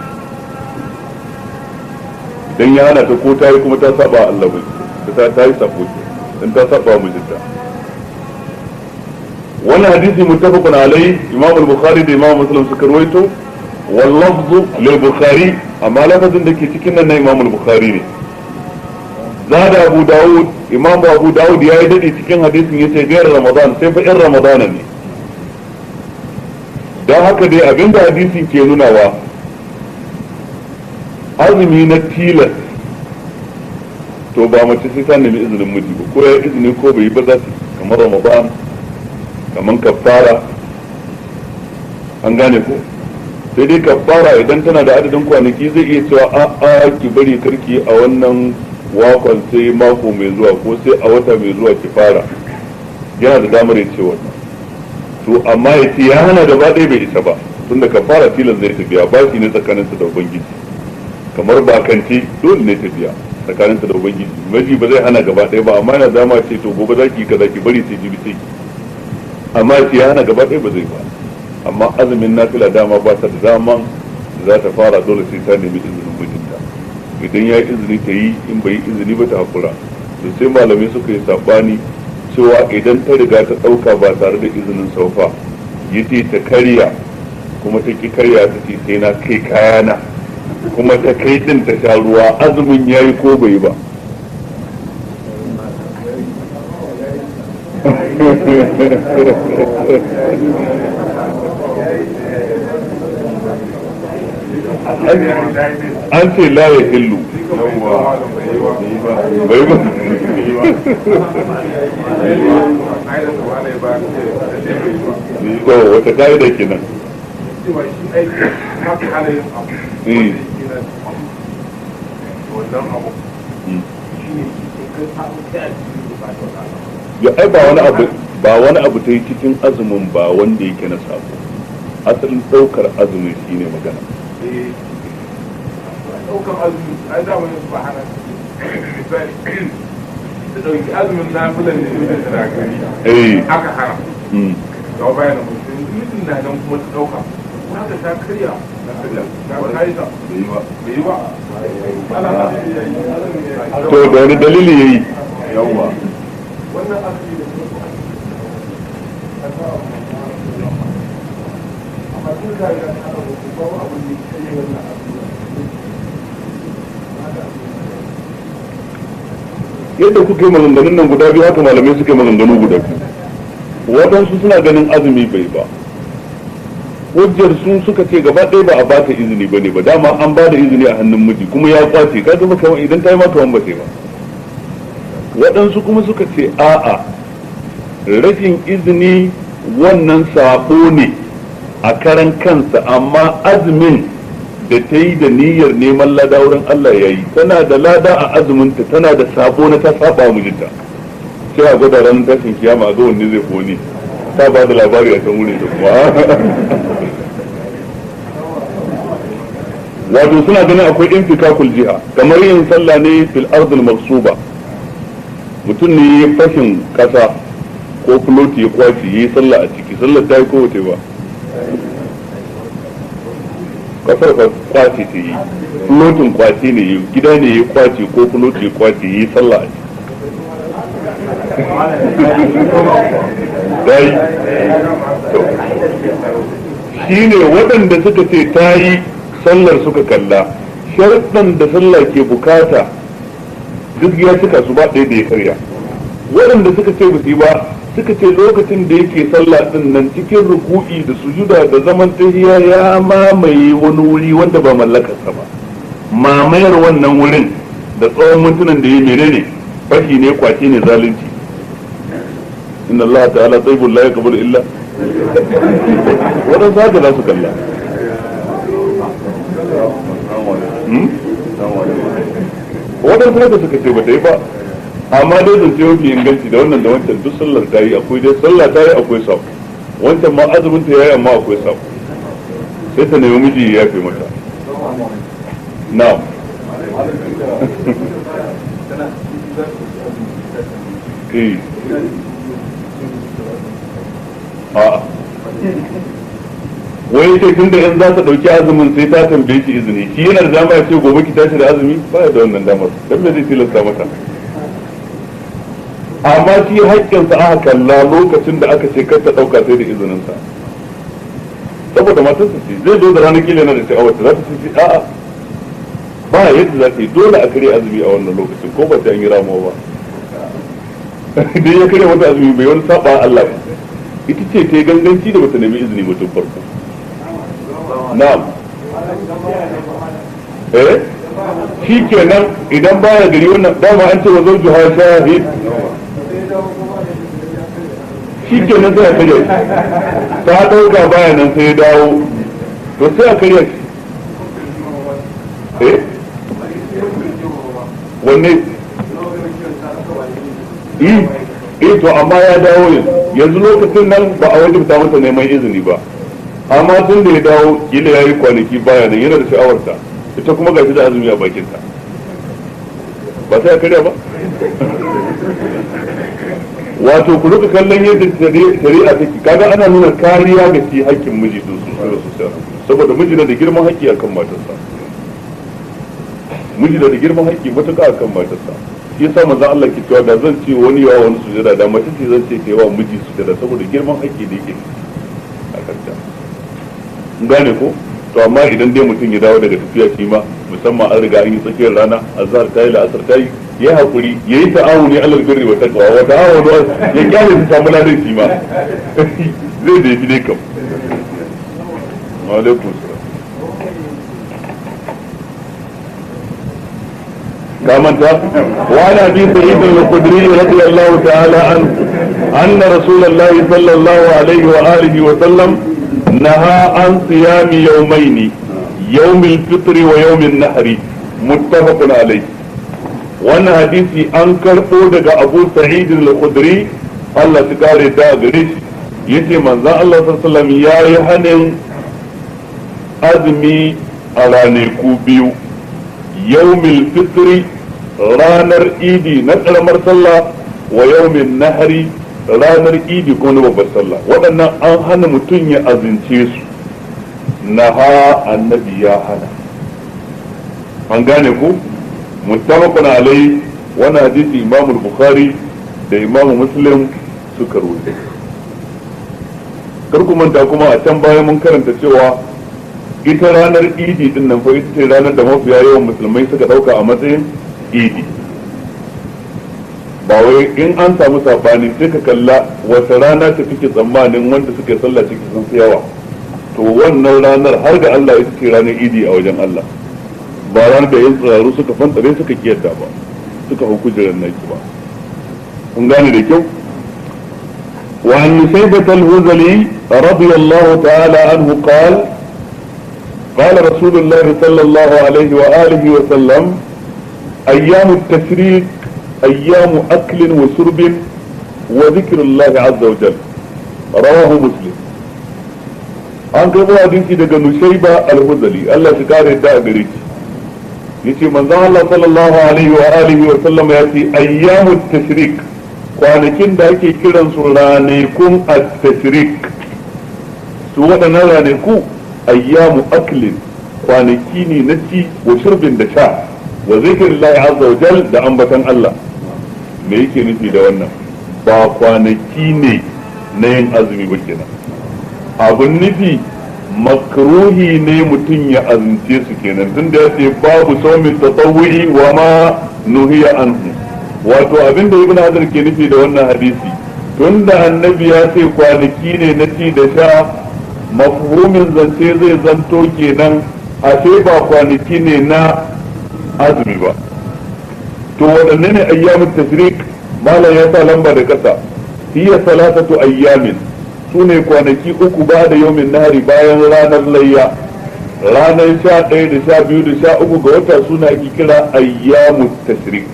dan ya hana ta ko ta yi kuma ta saba Allah bai ta yi sabo dan ta saba mijinta. wannan hadisi muttafaqun alai. Imam al-Bukhari da Imam Muslim suka rawaito. wal lafzu lil Bukhari, amma lafazin da ke cikin nan na Imam al-Bukhari ne. zada Abu Dawud, Imam Abu Dawud ya yi dade cikin hadisin yace gairar Ramadan, sai fa in Ramadan ne. dan haka dai abinda hadisin ke nunawa azumi na tilas to ba mace sai ta nemi izinin miji ba, ko ya izini ko bai yi ba za su, kamar Ramadan, kamar kafara. an gane ko. sai dai kafara idan tana da adadin kwanaki zai iya cewa a'a ki bari karki a wannan wakon sai mako mai zuwa ko sai a wata mai zuwa ki fara, yana da damar ya ce wannan. to amma ya ce ya hana gaba ɗaya bai isa ba, tunda kafara tilas zai tafiya ba shi ne tsakaninsa da ubangiji, kamar bakance dole ne tafiya tsakaninsa da ubangiji. miji ba zai hana gaba ɗaya ba, amma yana dama ce to gobe zaki kaza ki bari sai jibi sai, amma ya ce ya hana gaba ɗaya ba zai ba. amma azumin nafila dama ba ta da daman za ta fara, dole sai ta nemi izinin mijinta. idan ya yi izini ta yi, in bai yi izini ba ta hakura. to sai malamai suka yi sabani cewa idan ta riga ta ɗauka ba tare da izinin saufa, yace ta karya kuma ta ki karya, ta ce sai na kai kayana, kuma ta kai din ta sha ruwa, azumin ya yi ko bai ba. an ce la ya hillu bai ba. to wata ka'ida kenan. ya ai ba wani abu ta yi cikin azumin ba wanda yake na sabo. asalin daukar azumin shine magana. daukar azumin ai da wani ba hana misali da dauki azumin na fulan da yake da gari aka haram da bayan mutum na nan kuma ta dauka haka ta karya to da wani dalili yayi yawa wannan asali da amma tun da ya kada ko abu ne kai wannan yadda kuka yi maganganun nan guda biyu haka malamai suka yi maganganu guda biyu. waɗansu suna ganin azumi bai ba, hujjar sun suka ce gaba ɗaya ba a ba ta izini ba ne ba, dama an ba da izini a hannun miji kuma ya kwace, ka gaba kamar idan ta yi maka wani ba ta yi ba. waɗansu kuma suka ce a'a, rashin izini wannan sabo ne a karan kansa, amma azumin da ta yi da niyyar neman lada wurin Allah ya yi, tana da lada a azuminta, tana da sabo na ta saba mijinta. sai a gwada ranar tashin kiyama a ga wanne zai kone, ta ba da labari a can wuri da kuma wato suna ganin akwai infikakul jiha kamar yin sallah ne fil ardil maksuba mutum ne ya fashin kasa ko floti ya kwaci yi sallah a ciki sallar ta yi ko wace ba kasar kwaci ta yi flotin kwaci ne gida ne ya kwaci ko floti ya kwaci yi sallah a ciki dai shi ne waɗanda suka ce ta yi sallar suka kalla sharɗan da sallah ke bukata duk ya cika su ba ɗaya da ya karya waɗanda suka ce ba su yi ba suka ce lokacin da yake sallah din nan cikin ruku'i da sujuda da zaman tahiyya ya mamaye wani wuri wanda ba mallakarsa ba mamayar wannan wurin da tsawon mintunan da ya menene fashi ne kwace ne zalunci inna Allah ta'ala tayyibun la yaqbalu illa waɗansu haka za su kalla waɗansu haka suka ce ba ta yi ba amma dai zance mafi inganci da wannan da wancan duk sallar ta yi akwai dai sallah ta yi akwai sako wancan ma azumin ta yayi amma akwai sako sai ta nemi miji ya yafe mata na'am a wai sai tun da in za ta dauki azumin sai ta tambaye shi izini shi yana da dama ya ce gobe ki tashi da azumi ba ya da wannan damar dan me zai tilasta mata amma shi haƙƙinsa aka kalla lokacin da aka ce kar ta ɗauka sai da izininsa saboda matarsa ce zai zo da ranar kila yana da sha'awar ta za ta ce a'a ba yadda za ta yi dole a kare azumi a wannan lokacin ko ba ta yi ramuwa ba idan ya kare wata azumi bai wani saba Allah ba ita ce ta yi ganganci da bata nemi izini mutum farko na'am shi kenan idan baya gari wannan dama an ce wa zauju ha shahid shi ke nan sai a karya ta ɗauka baya nan sai ya dawo to sai a karya shi wanne to amma ya dawo yanzu lokacin nan ba a wajibta masa neman izini ba amma tun da ya dawo kila ya yi kwanaki baya nan yana da sha'awarta ita kuma gashi da azumi a bakinta ba sai a karya ba wato ku rika kallon yadda shari'a take kaga ana nuna kariya ga shi haƙƙin miji din sosai saboda miji na da girman haƙƙi akan matarsa miji na da girman haƙƙi matuƙa akan matarsa shi yasa manzon Allah ke cewa da zan ce wani yawa wani sujada da mace ce zan ce ta yawa miji sujada saboda girman haƙƙi da yake a kanta gane ko to amma idan dai mutum ya dawo daga tafiya shi ma musamman an riga an yi tsakiyar rana azhar ta yi la'asar ta yi ya hakuri ya yi ta'awuni alal birri wa taqwa wa ta'awunu ya kyale su samu ladan shi ma zai da yafi dai kam wa alaikum salam kamanta wa ana bi sa'id al-khudri radiyallahu ta'ala anna rasulullahi sallallahu alaihi wa alihi wa sallam نهى عن صيام يومين يوم الفطر ويوم النحر متفق عليه wannan hadisi an karɓo daga Abu Sa'id al-Khudri Allah ya kare da gare shi yace manzon Allah sallallahu alaihi wasallam yayi hanin azumi a ranaku biyu yawmil fitri ranar idi na karamar sallah wa yawmin nahri ranar idi ko na babbar sallah waɗannan an hana mutum ya azince su naha annabi ya hana an gane ku muttafaqun alai wani hadisi imamu bukhari da imamu muslim suka rubuta kar ku manta kuma a can baya mun karanta cewa ita ranar idi din nan fa ita ce ranar da mafiya yawan musulmai suka dauka a matsayin idi ba wai in an samu sabani sai ka kalla wata rana ta kike tsammanin wanda suka yi sallah ciki sun fi yawa to wannan ranar har ga Allah ita ce ranar idi a wajen Allah ba ranar da yin tsiraru suka fantsare suka kiyarta ba suka hukujiran naki ba kun gane da kyau wa an nusaybata al-huzali radiyallahu ta'ala anhu qala قال رسول الله صلى الله عليه وآله وسلم أيام التشريق أيام أكل وشرب وذكر الله عز وجل رواه مسلم an kai hadisi daga Nushayba al-Hudali Allah shi kare da a gare shi yace manzon Allah sallallahu alaihi wa alihi wa sallam ya ce ayyamut tashrik kwanakin da ake kiran su ranakun at-tashrik su waɗannan ranaku ayyamu aklin kwanaki ne na ci wa shurbin da sha wa zikrillahi azza wa jal da ambatan Allah me yake nufi da wannan ba kwanaki ne na yin azumi ba kenan abun nufi makruhi ne mutum ya azumce su kenan tunda ya ce babu saumin tatawwu'i wa ma nuhiya anhu wato abin da ibn Hajar ke nufi da wannan hadisi tunda annabi ya ce kwanaki ne na ci da sha mafhumin zance zai zanto kenan ashe ba kwanaki ne na azumi ba to waɗanne ne ayyamin tashrik malam ya sa lamba da kasa hiya salatatu ayyamin su ne kwanaki uku ba da yawmin nahari bayan ranar layya ranar 11 da 12 da 13 ga wata suna ake kira ayyamut tashrik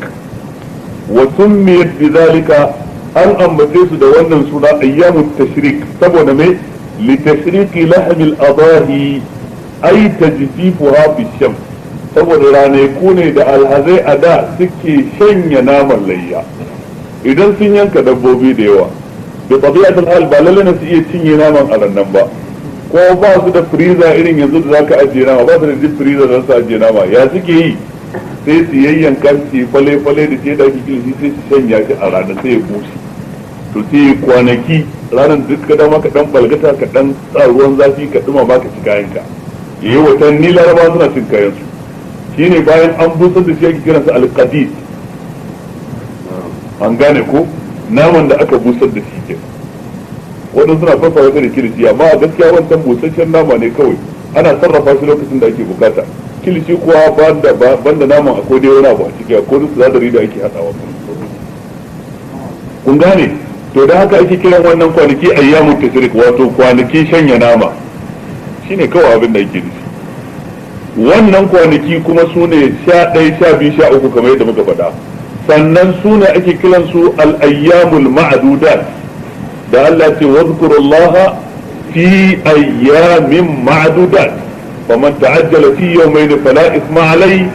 wa summiyat bidhalika an ambace su da wannan suna ayyamut tashrik saboda me li tashriki lahmil adahi ay tajfifuha fi shams saboda ranaku ne da alhazai a da suke shanya naman layya idan sun yanka dabbobi da yawa da tabi'atul hal ba lalle ne su iya cinye naman a rannan ba ko ba su da freezer irin yanzu da zaka ajiye nama ba su da deep freezer da su ajiye nama ya suke yi sai su yayyanka su fale da ce da ake kilishi sai su shanya shi a ranar sai ya bushe to sai kwanaki ranar duk ka dama ka dan balgata ka dan sa ruwan zafi ka duma ba ka ci kayanka yayi watanni laraba suna cin kayan su shine bayan an busar da shi ake kiransa alqadid an gane ko naman da aka busar da shi ke wadanda suna fasa wata da kilishi amma a gaskiya wancan busasshen nama ne kawai ana sarrafa shi lokacin da ake bukata kilishi kuwa banda naman akwai dai wani abu a ciki akwai duk sinadari da ake hadawa kun gane to da haka ake kiran wannan kwanaki ayyamut tashrik wato kwanaki shanya nama shine kawai abin da yake nufi wannan kwanaki kuma su ne 11, 12, 13 kamar yadda muka faɗa sannan su ne ake kiran su al-ayyamul ma'dudat da Allah ce wadhkurullaha fi ayyamin ma'dudat faman ta'ajjala fi yawmayn fala isma alayhi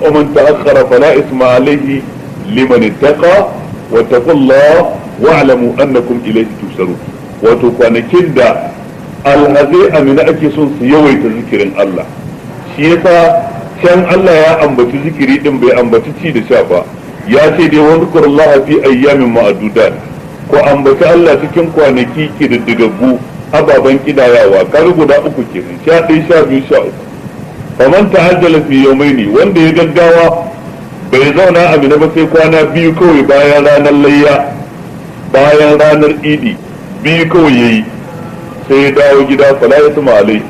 wa man ta'akhkhara fala isma alayhi liman ittaqa wattaqullaha wa'lamu annakum ilayhi tusharun wato kwanakin da alhazai amina ake son su yawaita zikirin Allah shi yasa can Allah ya ambaci zikiri din bai ambaci ci da sha ba ya ce dai wadhkurullaha fi ayyamin ma'dudat ko ambaci Allah cikin kwanaki kididdigaggu ababen kidayawa kar guda uku kenan 11, 12, 13 faman ta'ajjala fi yawmaini wanda ya gaggawa bai zauna amina ba sai kwana biyu kawai bayan ranar layya bayan ranar idi biyu kawai yayi sai ya dawo gida fala yasma alai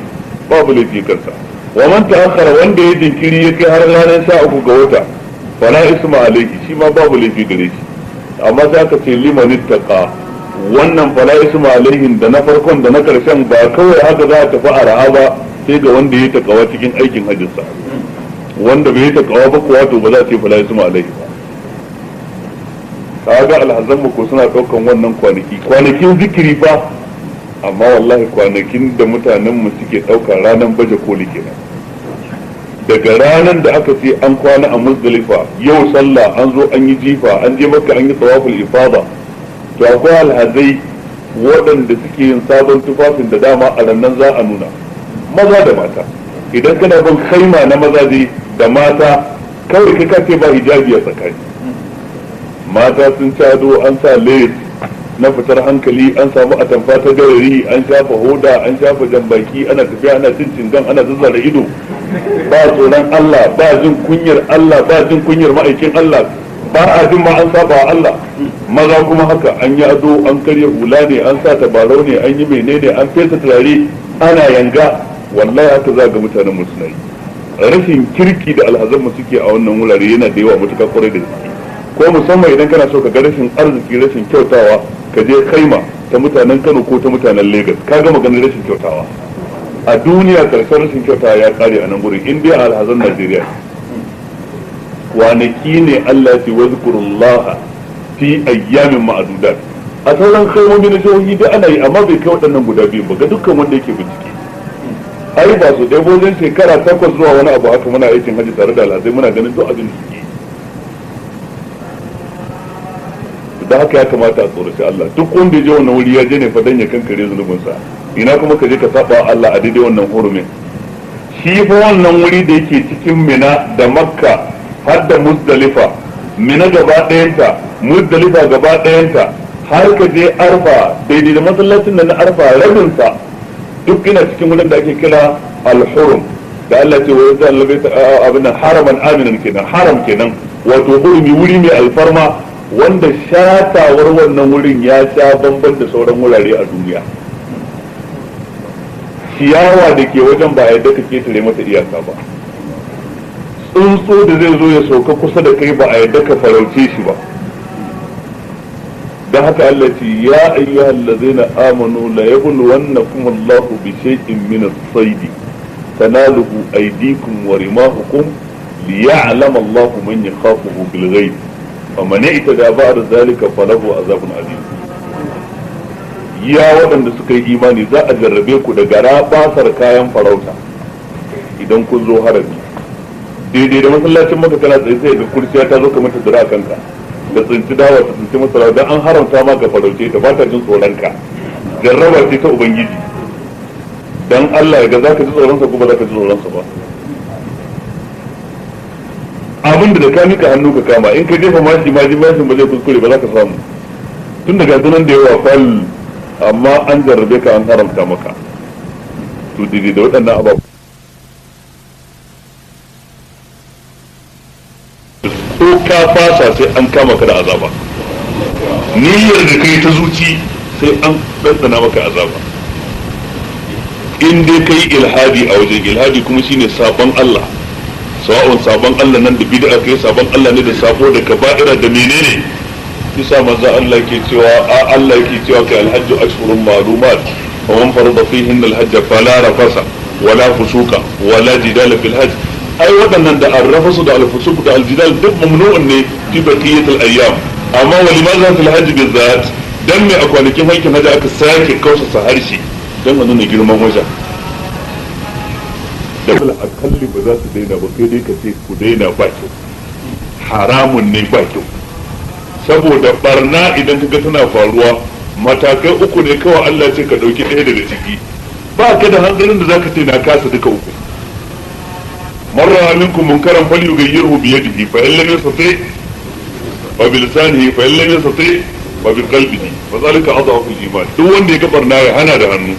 babu laifi kansa wa man ta'akhkhara wanda ya jinkiri ya kai har ranar 13 ga wata fala isma alaihi shi ma babu laifi gare shi amma sai aka ce liman ittaqa wannan fala isma alaihi da na farkon da na karshen ba kawai haka za a tafi a raha ba sai ga wanda ya takawa cikin aikin hajjinsa wanda bai takawa ba kuwa to ba za a ce fala isma alaihi ba kaga alhazan mu ko suna daukan wannan kwanakin zikiri fa amma wallahi kwanakin da mutanen mu suke dauka ranar baje koli kenan daga ranar da aka ce an kwana a Muzdalifa yau sallah an zo an yi jifa an je Makka an yi tawaful ifada to akwai alhazai waɗanda suke yin sabon tufafin da dama a rannan za a nuna maza da mata idan kana bin khaima na mazaje da mata kawai kai ka ce ba hijabi a tsakani mata sun cado an sa lace na fitar hankali an samu atamfa ta garari an shafa hoda an shafa jambaki ana tafiya ana cin cingan ana zazzara ido ba tsoron Allah ba jin kunyar Allah ba jin kunyar ma'aikin Allah ba a jin ma an saba wa Allah maza kuma haka an yi ado an karya hula ne an sa tabarau ne an yi menene an fesa turare ana yanga wallahi haka za ga mutanen mu suna yi rashin kirki da alhazan mu suke a wannan wurare yana da yawa mutuka kwarai da gaske ko musamman idan kana so ka ga rashin arziki rashin kyautawa ka je kaima ta mutanen Kano ko ta mutanen Lagos ka ga maganar rashin kyautawa a duniya karshen rashin kyautawa ya kare a nan gurin in dai alhazan Najeriya kwanaki ne Allah ya wazkurullaha fi ayyamin ma'dudat a sauran kaimomi na jihohi da ana yi amma bai kai waɗannan guda biyu ba ga dukkan wanda yake bincike ai ba su ɗaya wajen shekara 8 zuwa wani abu haka muna aikin hajji tare da alhazai muna ganin duk abin da suke da haka ya kamata a tsoraci Allah duk wanda ya je wannan wuri ya je ne fa dan ya kankare zunubinsa ina kuma ka je ka saba Allah a daidai wannan hurumin shi fa wannan wuri da yake cikin Mina da Makka har da Muzdalifa Mina gaba ɗayanta Muzdalifa gaba ɗayanta har ka je Arfa daidai da masallacin da na Arfa rabinsa duk ina cikin wurin da ake kira al-hurum da Allah ce wa yadda Allah abin haraman aminan kenan haram kenan wato hurumi wuri mai alfarma wanda shatawar wannan wurin ya sha bamban da sauran wurare a duniya ciyawa da ke wajen ba yadda ka ketare mata iyaka ba tsuntsu da zai zo ya sauka kusa da kai ba a yadda ka farauce shi ba da haka Allah ce ya ayyuhal ladzina amanu la yabluwannakum Allahu bi shay'in min as-sayd tanaluhu aydikum wa rimahukum liya'lama Allahu man yakhafuhu bil ghaib faman i'tada ba'da zalika falahu azabun alim ya waɗanda suka yi imani za a jarrabe ku da gara basar kayan farauta idan kun zo harami daidai da masallacin maka kana tsaye sai ga kurciya ta zo kamar ta dira kanka da tsinci dawa ta tsinci masara dan an haramta ma ka farauce ta ba ta jin tsoron ka jarraba ce ta ubangiji dan Allah ya ga zaka ji tsoron sa ko ba zaka ji tsoron sa ba abin da ka mika hannu ka kama in ka jefa mashi ba zai kuskure ba za ka samu tun daga sunan da yawa fal amma an jarrabe ka an haramta maka to daidai da waɗannan ababu ko ka fasa sai an kama ka da azaba niyyar da kai ta zuci sai an ɗanɗana maka azaba in dai kai ilhadi a wajen ilhadi kuma shine sabon Allah sawa'un sabon Allah nan da bid'a kai sabon Allah ne da sabo da kaba'ira da menene bisa manzo Allah ke cewa Allah yake cewa kai alhajju ashhurun ma'lumat wa man farada fihin alhajj fala rafasa wala fusuka wala jidala fil hajj ai waɗannan da arrafasu da alfusuk da aljidal duk mamnu'un ne fi baqiyatil ayyam amma wa limaza fil hajj bizat dan me a kwanakin aikin hajji aka sake kausa harshe dan a nuna girman wajen da akalli ba za su daina ba kai dai ka ce ku daina ba kyau haramun ne ba kyau saboda barna idan kaga tana faruwa matakai uku ne kawai Allah ce ka dauki ɗaya daga ciki ba ka da hanzarin da zaka ce na kasa duka uku marra minkum munkaran falyughayyirhu bi yadihi fa in lam yastati wa bi lisanihi fa in lam yastati wa bi qalbihi fa zalika adhafu al-iman duk wanda ya ga barna ya hana da hannu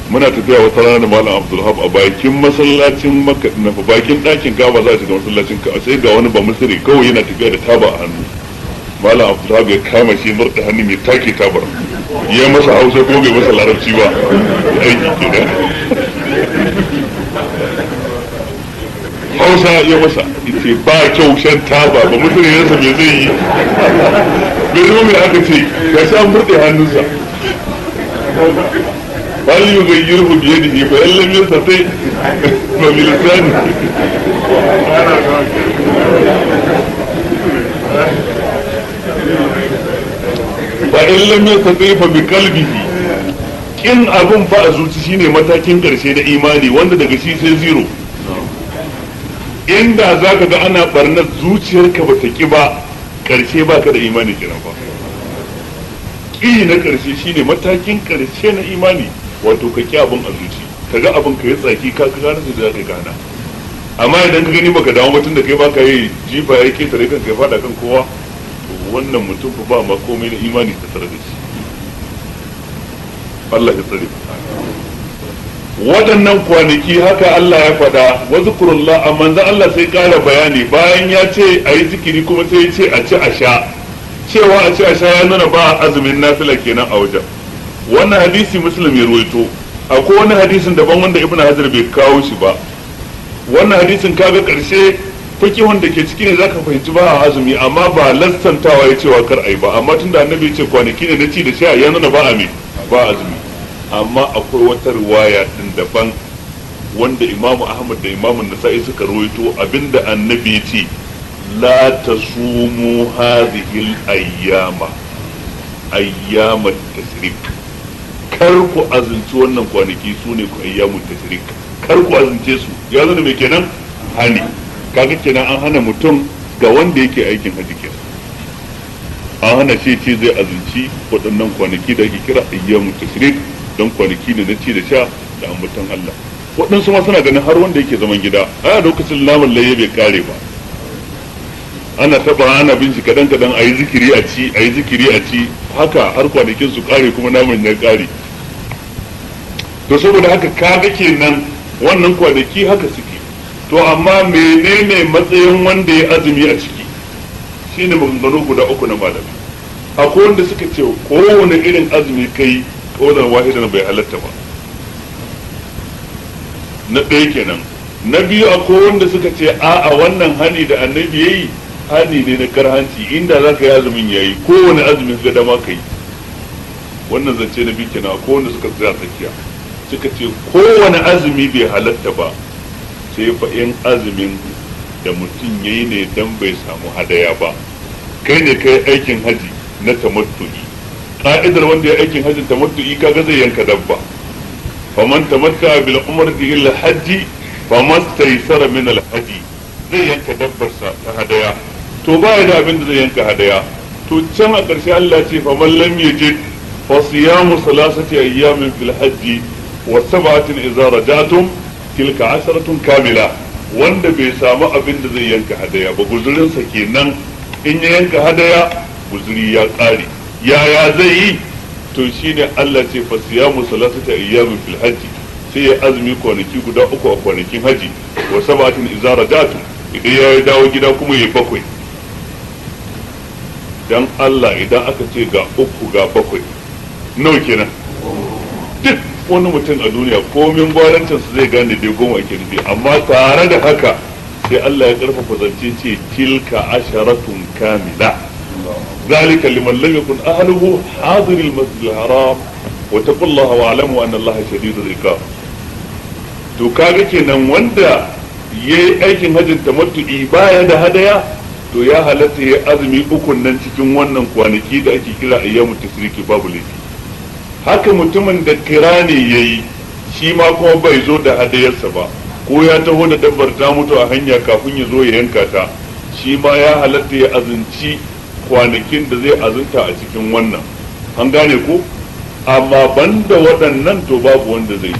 muna tafiya wata rana da malam Abdulhab a bakin masallacin Makka na bakin ɗakin Kaaba za a shiga masallacin Kaaba sai ga wani ba musiri kawai yana tafiya da taba a hannu malam Abdulhab ya kama shi murda hannu mai take tabar ya masa Hausa ko bai masa Larabci ba aiki kenan Hausa ya masa yace ba kyau shan taba ba musiri ya me zai yi bai zo mai aka ce ya sa murda hannunsa فليغيره بيده فإن لم يستطع فبلسانه فإن لم يستطع فبقلبه kin abun fa a zuci shine matakin karshe da imani wanda daga shi sai zero inda zaka ga ana barnar zuciyarka bata ki ba karshe baka da imani kenan ba ki na karshe shine matakin karshe na imani wato ka ki abin a zuci ka ga abin ka yi tsaki ka gane su da za ka gana amma idan ka gani baka dawo mutum da kai baka yi jifa ya ke tare kan kai fada kan kowa to wannan mutum ba ma komai na imani ta tare da shi Allah ya tsare waɗannan kwanaki haka Allah ya faɗa wa zikrullah amma zan Allah sai ƙara bayani bayan ya ce a yi zikiri kuma sai ya ce a ci a sha cewa a ci a sha ya nuna ba azumin nafila kenan a wajen wannan hadisi muslim ya ruwaito akwai wani hadisin daban wanda ibnu hajar bai kawo shi ba wannan hadisin kaga karshe fikihun da ke ciki ne zaka fahimci ba a azumi amma ba lassantawa ya cewa kar ai ba amma tunda annabi ya ce kwanaki ne na ci da sha ya nuna ba a me ba azumi amma akwai wata riwaya din daban wanda imamu ahmad da imamu nasa'i suka ruwaito abinda annabi ya ce la tasumu hadhihi al-ayyama ayyamat tashrik kar ku azunci wannan kwanaki su ne ku ayyamun tashrik, kar ku azunce su. Ya zama mai kenan hani, kaga kenan an hana mutum ga wanda yake aikin haji kenan an hana shi ce zai azunci waɗannan kwanaki da ake kira ayyamun tashrik, don kwanaki ne na ci da sha da ambaton Allah. Waɗansu ma suna ganin har wanda yake zaman gida a lokacin naman layya bai kare ba, ana taba ana bin shi kadan kadan ayi zikiri a ci, ayi zikiri a ci, haka har kwanakin su kare kuma naman ya kare. To saboda haka kaga kenan wannan kwanaki haka suke. To amma menene matsayin wanda ya azumi a ciki shine maganganu guda uku na malami. Akwai wanda suka ce kowane irin azumi kai kaulan wahidan bai halatta ba, na ɗaya kenan. Na biyu akwai wanda suka ce a'a wannan hani da annabi yayi hani ne na karhanci, inda za ka yi azumin yayi kowane azumin ga dama ka yi. Wannan zance na biyu kenan. Akwai wanda suka tsaya tsakiya suka ce kowane azumi bai halatta ba sai fa in azumin da mutum yayi ne dan bai samu hadaya ba. Kai ne kai aikin haji na tamattu'i, ka'idar wanda ya aikin hajjin tamattu'i kaga zai yanka dabba. faman tamatta bil umrati ila hajji famastaysara min al hadi, zai yanka dabbarsa ta hadaya. To ba da abin da zai yanka hadaya. To can a ƙarshe Allah ce faman lam yajid fa siyamu salasati ayyamin fil hajji wa sab'atin idza raja'tum tilka 'asharatun kamila. Wanda bai samu abin da zai yanka hadaya ba, guzurinsa kenan. In ya yanka hadaya guzuri ya ƙare, yaya zai yi? To shine Allah ce fa siyamu salasati ayyamin fil hajji, sai ya azumi kwanaki guda uku a kwanakin haji, wa sab'atin idza raja'tum, idan ya dawo gida kuma ya bakwai. Dan Allah idan aka ce ga uku ga bakwai nawa kenan? Duk wani mutum a duniya komin gwarancin su zai gane dai goma ake nufi, amma tare da haka sai Allah ya karfafa zance ce tilka asharatun kamila. ذلك لمن لم يكن أهله حاضر المسجد الحرام واتقوا الله واعلموا أن الله شديد العقاب. to kaga kenan wanda yayi aikin hajjin tamattu'i baya da hadaya, to ya halatta ya azumi ukun nan cikin wannan kwanaki da ake kira ayyamu tasriki babu laifi. Haka mutumin da kirani yayi shi ma kuma bai zo da hadayarsa ba, ko ya taho da dabbar ta mutu a hanya kafin ya zo ya yanka ta, shi ma ya halatta ya azunci kwanakin da zai azunta a cikin wannan. An gane ko? Amma banda waɗannan to babu wanda zai yi.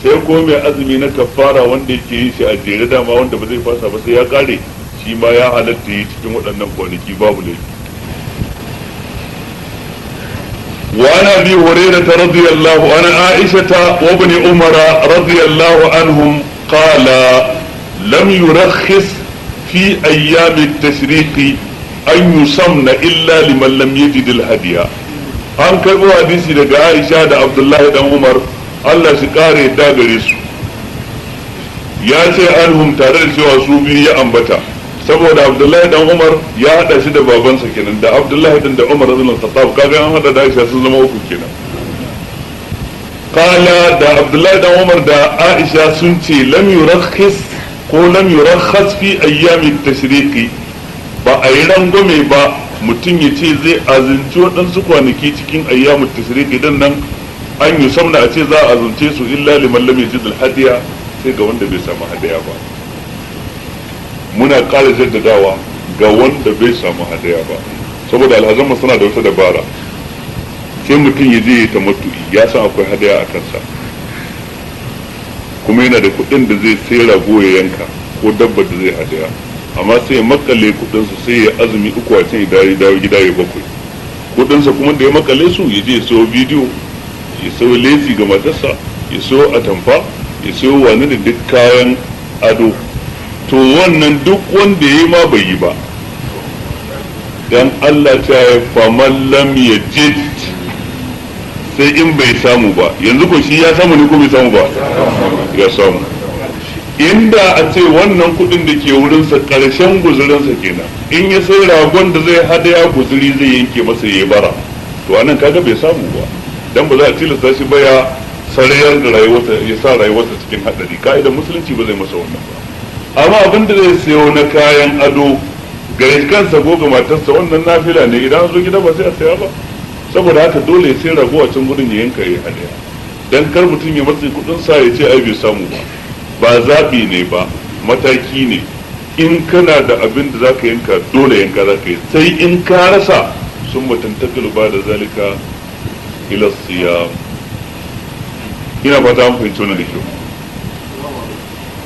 Sai ko mai azumi na kafara wanda yake yin shi a jere dama wanda ba zai fasa ba sai ya kare, shi ma ya halatta yi cikin waɗannan kwanaki babu laifi. وعن ابي هريره رضي الله عن عائشه وابن عمر رضي الله عنهم قال لم يرخص في ايام التشريق an yusamna illa liman lam yajid al-hadiya. An karbo hadisi daga Aisha da Abdullahi dan Umar, Allah shi kare da gare su. Ya ce anhum tare da cewa su biyu ya ambata, saboda Abdullahi dan Umar ya hada shi da babansa kenan, da Abdullahi dan da Umar radhiyallahu anhu, kaga an hada da Aisha sun zama uku kenan. Kala da Abdullahi dan Umar da Aisha sun ce lam yurakhis ko lam yurakhas fi ayyami tashriqi, ba a yi rangwame ba mutum ya ce zai azunci waɗansu kwanaki cikin ayyamu tashriqi dan nan an yi samna a ce za a azunce su illa liman lam yajid al-hadiya, sai ga wanda bai samu hadaya ba. Muna ƙara jaddadawa ga wanda bai samu hadaya ba, saboda alhazan suna da wata dabara. Sai mutum ya je ya tamattu'i, ya san akwai hadaya a kansa, kuma yana da kuɗin da zai sai rago ya yanka ko dabba da zai hadaya, amma sai ya makale kudinsa sai ya azumi uku a can ya dawo gida ya bakwai. Kudinsa kuma da ya makale su ya je ya sayo bidiyo, ya sayo lesi ga matarsa, ya sayo atamfa, ya sayo wani da duk kayan ado. To wannan duk wanda ya yi ma bai yi ba, dan Allah ta yi faman lam yajid, sai in bai samu ba. Yanzu ko shi ya samu ne ko bai samu ba? Ya samu. Inda a ce wannan kudin da ke wurinsa karshen guzurinsa kenan, in ya sai ragon da zai hadaya guzuri zai yanke masa ya bara, to anan kaga bai samu ba, dan ba za a tilasta shi ba ya sarayar da rayuwarsa, ya sa rayuwarsa cikin hadari. Ka'idar musulunci ba zai masa wannan ba. Amma abin da zai sayo na kayan ado ga kansa ko ga matarsa, wannan nafila ne, idan an zo gida ba sai a saya ba, saboda haka dole ya sai rago a can gudun ya yanka ya hadaya dan kar mutum ya matsi kudin sa ya ce ai bai samu ba zabi ne ba, mataki ne. In kana da abin da zaka yanka dole yanka zaka yi, sai in ka rasa sun mutantakil ba da zalika ila siyam. Ina fata an fahimci wannan da kyau.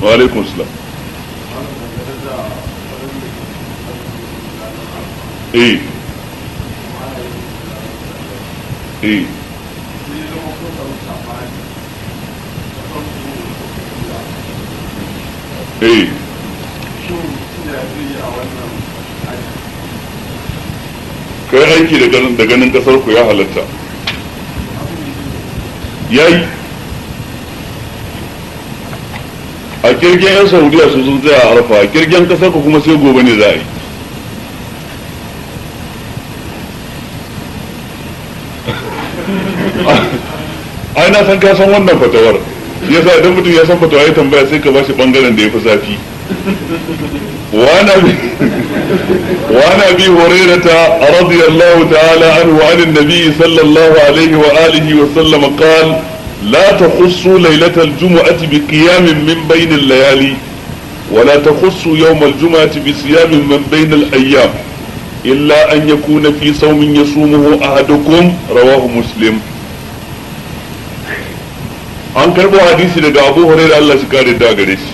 Wa alaikum salam. Eh kai aiki da ganin kasar ku ya halatta yayi a kirgin yan saudiya su sun tsaya a arafa, a kirgin kasar ku kuma sai gobe ne za a yi. ai na san ka san wannan fatawar, yasa idan mutum ya san fatawa ya tambaya sai ka bashi bangaren da ya fi zafi. وعن ابي هريره رضي الله تعالى عنه عن النبي صلى الله عليه واله وسلم قال: لا تخصوا ليله الجمعه بقيام من بين الليالي ولا تخصوا يوم الجمعه بصيام من بين الايام الا ان يكون في صوم يصومه احدكم. رواه مسلم. an karbo hadisi daga Abu Hurairah Allah shi kare da gare shi.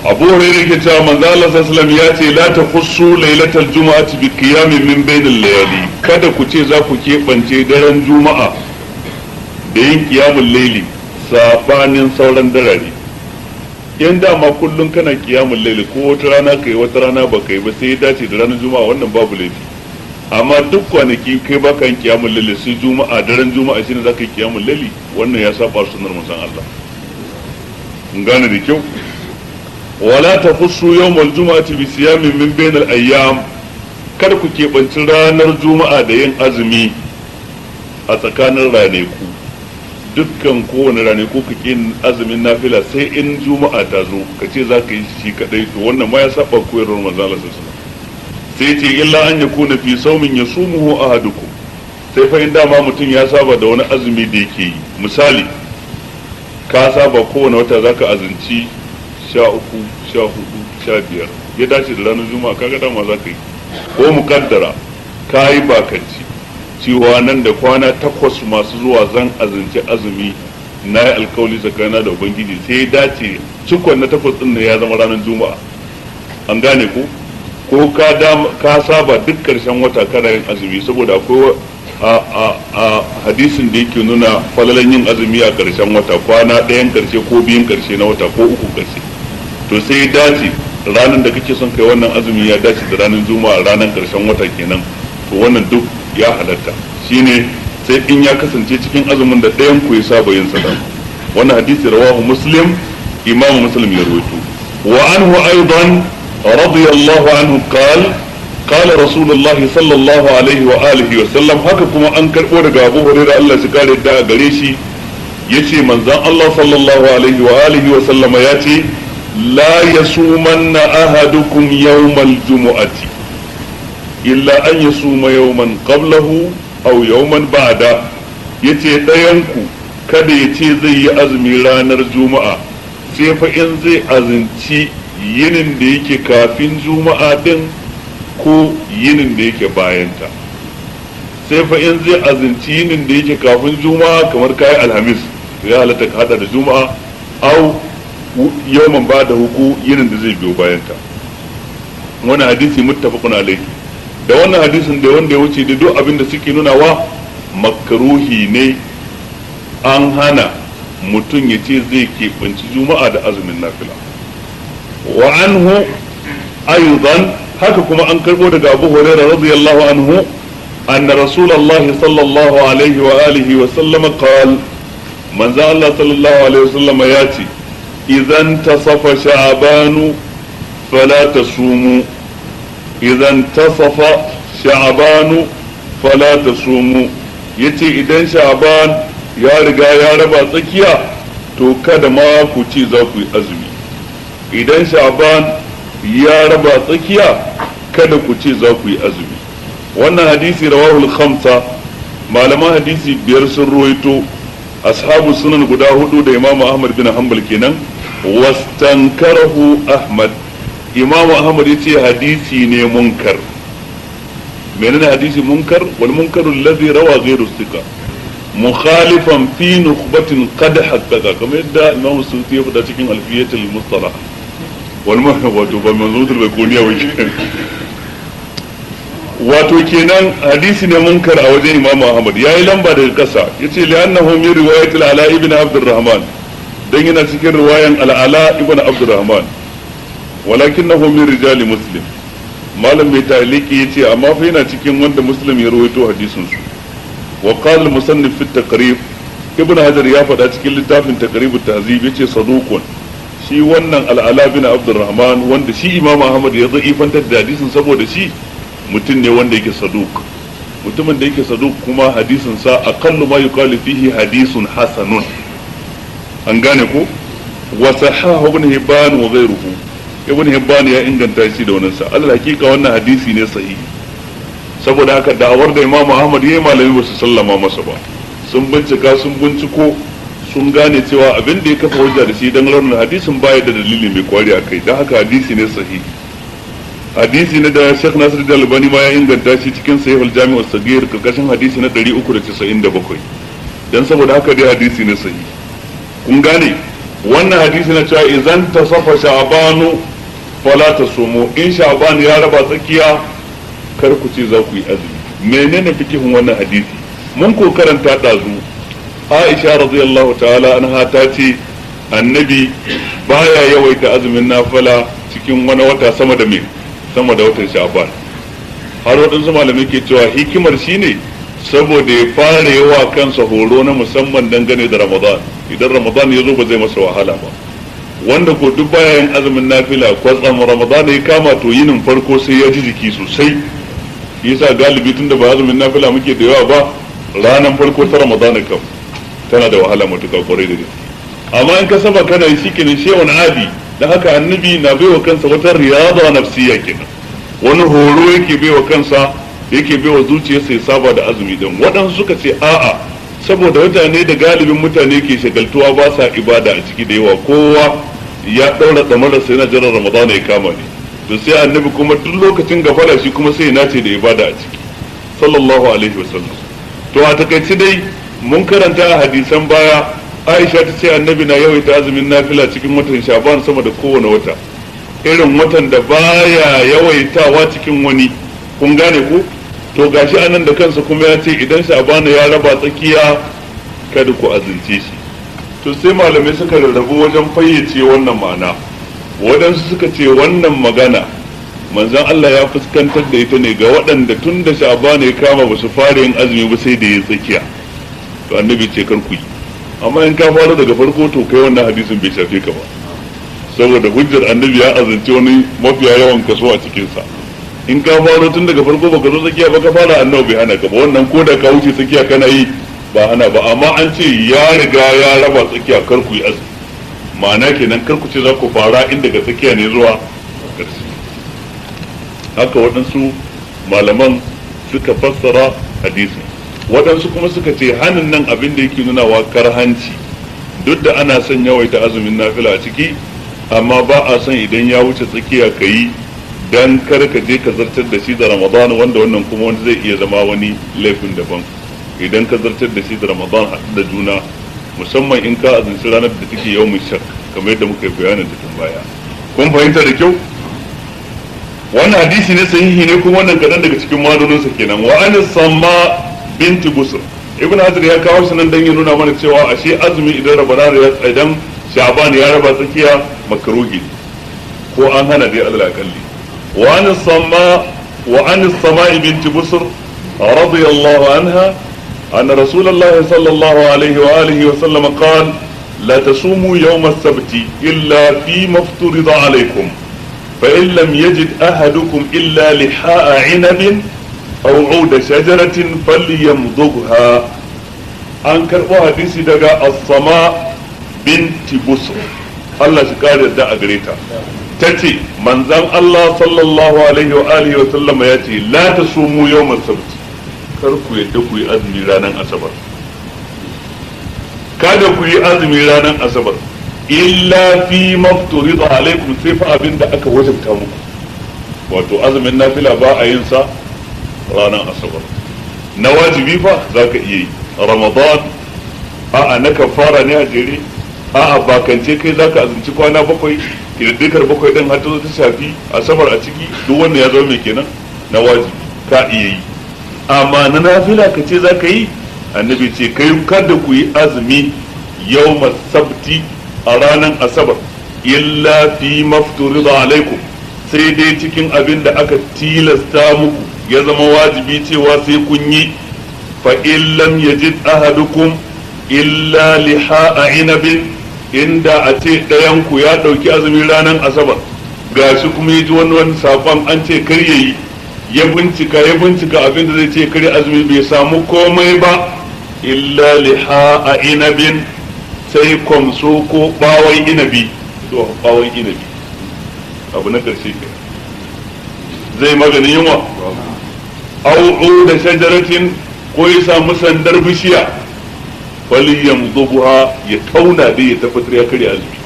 Abu Hurairah yake cewa manzo Allah sallallahu alaihi wasallam ya ce la takhussu lailatal jumu'ati bi qiyamin min bainal layali, kada ku ce za ku keɓance daren juma'a da yin qiyamul layli sabanin sauran darare. In dama kullun kana qiyamul layli ko wata rana kai wata rana ba kai ba sai ya dace da ranar juma'a, wannan babu laifi. Amma duk kwanaki kai baka yin qiyamul layli sai juma'a, daren juma'a shine zaka yi qiyamul layli, wannan ya saba sunnar manzon Allah. Mun gane da kyau. wala takhussu yawmal jumu'ati bi siyamin min bainal ayyam, kada ku keɓanci ranar juma'a da yin azumi a tsakanin ranaku. Dukkan kowane ranaku ka yin azumin nafila sai in juma'a ta zo ka ce za ka yi shi kadai, to wannan ma ya saba koyarwar manzo Allah sallallahu alaihi wasallam. Sai ce illa an yakuna fi sawmin yasumuhu ahadukum, sai fa in dama mutum ya saba da wani azumi da yake yi. Misali, ka saba kowane wata zaka azumci 13, 14, 15 ya dace da ranar juma'a, kaga dama za ka yi. Ko mukaddara ka yi bakanci cewa nan da kwana 8 masu zuwa zan azumci azumi, na yi alkawali tsakanina da ubangiji, sai ya dace cikon na 8 din ne ya zama ranar juma'a. An gane ko ka saba duk karshen wata kana yin azumi, saboda akwai a hadisin da yake nuna falalan yin azumi a karshen wata, kwana 1 karshe ko 2 karshe na wata ko 3 karshe. To sai ya dace ranar da kake son kai wannan azumi ya dace da ranar juma'a, ranar karshen wata kenan, to wannan duk ya halatta. Shine sai in ya kasance cikin azumin da ɗayan ku ya saba yin sa. Wannan hadisi rawahu Muslim, Imam Muslim ya rawaito. Wa anhu aidan radiyallahu anhu qala Rasulullahi sallallahu alaihi wa alihi wa sallam, haka kuma an karbo daga Abu Hurairah Allah shi kare da gare shi, yace manzon Allah sallallahu alaihi wa alihi wa sallam yace: لا يصومن أحدكم يوم الجمعة إلا أن يصوم يوما قبله أو يوما بعده. yace ɗayanku kada ya ce zai yi azumi ranar juma'a sai fa in zai azumci yinin da yake kafin juma'a din ko yinin da yake bayanta. Sai fa in zai azumci yinin da yake kafin juma'a kamar kayi alhamis, ya halatta ka hada da juma'a, au yawman ba da huku yinin da zai biyo bayanta. Wannan hadisi muttafaqun alaihi. Da wannan hadisin da wanda ya wuce da duk abin da suke nunawa makruhi ne, an hana mutum ya ce zai keɓanci juma'a da azumin nafila. Wa anhu aidan, haka kuma an karbo daga Abu Hurairah radiyallahu anhu anna Rasulullahi sallallahu alaihi wa alihi wa sallam qala, manzo Allah sallallahu alaihi wa sallam ya ce: إذا انتصف شعبان فلا تصوموا إذا انتصف شعبان فلا تصوموا. yace idan sha'ban ya riga ya raba tsakiya to kada ma ku ce za ku yi azumi. Idan sha'ban ya raba tsakiya kada ku ce za ku yi azumi. wannan hadisi rawahu al-khamsa, malaman hadisi biyar sun ruwaito, ashabu sunan guda hudu da imamu ahmad bin hanbal kenan. wastankarahu ahmad, imamu ahmad yace hadisi ne munkar. menene hadisi munkar? wal munkaru alladhi rawa ghayru thiqa mukhalifan fi nukhbatin qad haqqaqa, kamar yadda imamu suyuti ya faɗa cikin alfiyatul mustalah wal wato ba manzutul baykuniya wato kenan hadisi ne munkar a wajen imamu ahmad. yayi lamba daga kasa yace li'annahu min riwayatil ala ibn abdurrahman, dan yana cikin riwayan al-ala ibn abdurrahman, walakinahu min rijali muslim. malam mai taliki yace amma fa yana cikin wanda muslim ya rawaito hadisin su. wa qala al-musannif fi at-taqrib, ibn hajar ya faɗa cikin littafin taqrib at-tahzib yace saduqun, shi wannan al-ala bin abdurrahman wanda shi imamu ahmad ya za'ifantar da hadisin saboda shi mutum ne wanda yake saduq. mutumin da yake saduq kuma hadisin sa aqallu ma yuqalu fihi hadisun hasanun, an gane ko. wa sahahu ibn hibban wa ghayruhu, ibn hibban ya inganta shi da wannan sa. alal hakika wannan hadisi ne sahihi, saboda haka da'awar da imamu ahmad yayi malami ba su sallama masa ba. sun bincika sun binciko sun gane cewa abin da ya kafa hujja da shi dan raunin hadisin baya da dalili mai kwari akai, dan haka hadisi ne sahihi. hadisi ne da Sheikh Nasiruddin Albani ma ya inganta shi cikin Sahih al-Jami' as-Saghir karkashin hadisi na 397, dan saboda haka dai hadisi ne sahihi. kun gane wannan hadisi na cewa idan tasafa sha'banu fala tasumu, in sha'ban ya raba tsakiya kar ku ce za ku yi azumi. menene fikihun wannan hadisi? mun ko karanta dazu Aisha radiyallahu ta'ala anha ta ce annabi baya yawaita azumin nafila cikin wani wata sama da watan sha'ban. har waɗansu malamai ke cewa hikimar shine saboda ya fara yawa kansa horo na musamman dangane da ramadan. idan ramadan ya zo ba zai masa wahala ba. wanda ko duk baya yin azumin nafila kwatsam ramadan ya kama to yinin farko sai ya ji jiki sosai. yasa galibi tunda ba azumin nafila muke da yawa ba, ranar farko ta ramadan kam tana da wahala matuƙa kwarai da gaske. amma in ka saba kana yi shi kenan shi wani adi. dan haka annabi na baiwa kansa wata riyada nafsiyya kenan, wani horo yake baiwa kansa, yake baiwa zuciyarsa ya saba da azumi din. waɗansu suka ce a'a, saboda mutane da galibin mutane ke shagaltuwa ba sa ibada a ciki da yawa, kowa ya daura damararsa yana jiran ramadana ya kama ne, to sai annabi kuma duk lokacin gafara shi kuma sai ya nace da ibada a ciki sallallahu alaihi wasallam. to a takaice dai mun karanta a hadisan baya Aisha ta ce annabi na yawaita azumin nafila cikin watan Sha'ban sama da kowane wata, irin watan da baya yawaitawa cikin wani. kun gane ku? to gashi anan da kansa kuma ya ce idan Sha'ban ya raba tsakiya kada ku azumce shi. to sai malamai suka rarrabu wajen fayyace wannan ma'ana. waɗansu suka ce wannan magana manzon Allah ya fuskantar da ita ne ga waɗanda tun da Sha'ban ya kama ba su fara yin azumi ba sai da ya tsakiya. to annabi ce kar ku yi. amma in ka fara daga farko to kai wannan hadisin bai shafe ka ba, saboda hujjar annabi ya azance wani mafiya yawan kaso a cikin sa. in ka fara tun daga farko baka zo tsakiya ba ka fara, annabi bai hana ka ba. wannan ko da ka wuce tsakiya kana yi ba hana ba, amma an ce ya riga ya raba tsakiya kar ku yi azumi. ma'ana kenan kar ku ce za ku fara in daga tsakiya ne zuwa ƙarshe. haka waɗansu malaman suka fassara hadisin. waɗansu kuma suka ce hannun nan abin da yake nuna wa karhanci, duk da ana son yawaita azumin nafila a ciki, amma ba a son idan ya wuce tsakiya ka yi dan kar ka je ka zartar da shi da ramadan, wanda wannan kuma wanda zai iya zama wani laifin daban idan ka zartar da shi da ramadan haɗu da juna, musamman in ka azumci ranar da take yawmin shak kamar yadda muka yi bayanin da tun baya. kun fahimta da kyau? wannan hadisi ne sahihi ne kuma wannan kaɗan daga cikin ma'anoninsa kenan. wa an samma binti busr, ibn hajar ya kawo shi nan dan ya nuna mana cewa ashe azumi idan idan sha'ban ya raba tsakiya makruhi ko an hana dai alal akalli. wa an samai binti busr radiyallahu anha anna rasulullah sallallahu alaihi wa alihi wa sallam qala la tasumu yawm as-sabt illa fi mafturida alaykum fa in lam yajid ahadukum illa liha'a 'inabin aw 'uda shajaratin falyamdugha. an karbo hadisi daga as-sama binti busr, Allah shi kare da a gare ta, tace manzon Allah sallallahu alaihi wa alihi wa sallama yace la tasumu yawmal sabt kar ku yadda ku yi azumi ranar asabar kada ku yi azumi ranar asabar illa fi mafturida alaikum sai fa abinda aka wajabta muku wato azumin nafila ba a yin sa ranar asabar na wajibi fa zaka iya yi ramadan a'a na kafara ne a jere a'a bakance kai zaka azumci kwana bakwai kirdikar bakwai din har ta shafi asabar a ciki duk wanda ya zama mai kenan na wajibi ka iya yi amma na nafila ka ce zaka yi annabi ce kai kada ku yi azumi yawmas sabti a ranar asabar illa fi mafturida alaikum sai dai cikin abin da aka tilasta muku ya zama wajibi cewa sai kun yi fa illam yajid ahadukum illa liha'a inabin inda a ce ɗayan ku ya ɗauki azumin ranar asabar gashi kuma ya ji wani sakon an ce kar yayi ya bincika abin da zai ce kar azumi bai samu komai ba illa liha'a inabin sai kwamso ko bawon inabi to bawon inabi abu na karshe ke zai maganin yunwa au'u da shajaratin ko ya samu sandar bishiya faliyam zubuha ya tauna da ya tabbatar ya karya azumi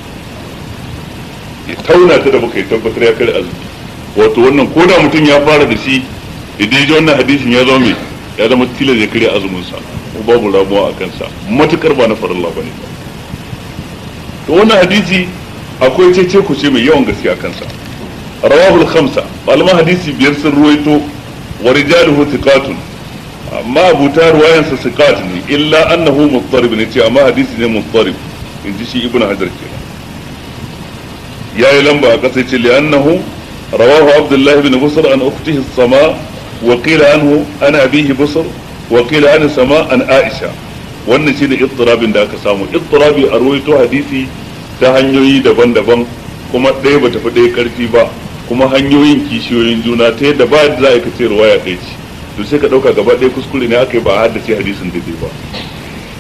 ya tauna ta da baka ya tabbatar ya karya azumi wato wannan ko da mutum ya fara da shi idan ji wannan hadisin ya zama mai ya zama tilas ya karya azumin sa ko babu ramuwa a kansa matukar ba na farilla bane ba to wannan hadisi akwai cece kuce mai yawan gaske a kansa rawahul khamsa malaman hadisi biyar sun ruwaito wa rijaluhu thiqatun amma abuta ruwayan sa thiqat ne illa annahu muttarib ne ce amma hadisi ne muttarib inji shi ibnu hajar kenan yayi lamba a kasa ce li annahu rawahu abdullah ibn busr an ukhtihi as-sama wa qila anhu ana abihi busr wa qila an sama an aisha wannan shine ittirabin da aka samu ittirabi a ruwaito hadisi ta hanyoyi daban-daban kuma ɗaya bata fi ɗaya karfi ba kuma hanyoyin kishiyoyin juna ta yadda ba da za a kace ruwaya ɗaya ce to sai ka ɗauka gaba ɗaya kuskure ne aka yi ba a haddace hadisin daidai ba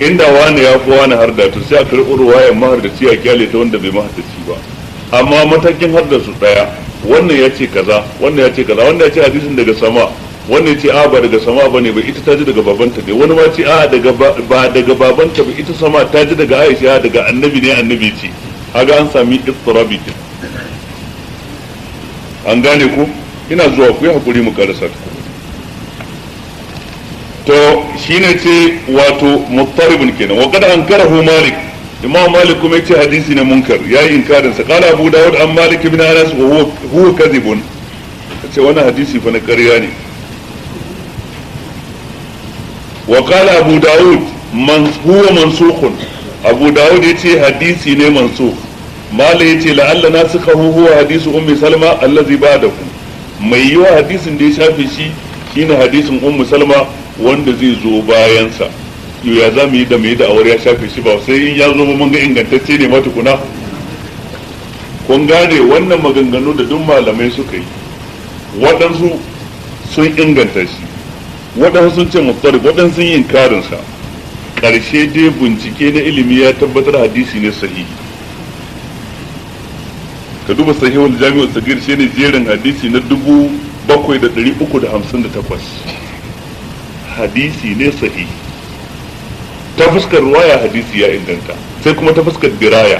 inda wani ya fi wani harda to sai a karɓi ruwayan mahardaci a kyale ta wanda bai mahaddaci ba amma matakin haddasu ɗaya wannan ya ce kaza wannan ya ce kaza wannan ya ce hadisin daga sama wannan ce a ba daga sama bane ba ita ta ji daga babanta ne wani ma ce a daga ba daga babanta ba ita sama ta ji daga Aisha daga annabi ne annabi ce kaga an sami ittirabi din an gane ku ina zuwa ku yi hakuri mu karasa to shine ce wato muttaribun kenan wa qad ankarahu malik imam malik kuma yace hadisi ne munkar yayi inkarin sa qala abu daud an malik ibn anas wa huwa kadhibun ce wannan hadisi fa na ƙarya ne وقال أبو داود هو منسوخ أبو داود يتي حديثي نه منسوخ ما يتي لعل ناسخه هو حديث أم سلمة الذي بعدكم mai yiwa hadisin da ya shafe shi shine hadisin ummu salma wanda zai zo bayansa ya za mu yi da mai da aure ya shafe shi ba sai in ya zo mun ga ingantacce ne matukuna kun gane wannan maganganu da duk malamai suka yi waɗansu sun inganta shi waɗansu sun ce muttarib waɗansu sun yi inkarinsa ƙarshe dai bincike na ilimi ya tabbatar hadisi ne sahihi ka duba sahihul jami'ul sagir shi ne jerin hadisi na 7358 hadisi ne sahihi ta fuskar ruwaya hadisi ya inganta sai kuma ta fuskar diraya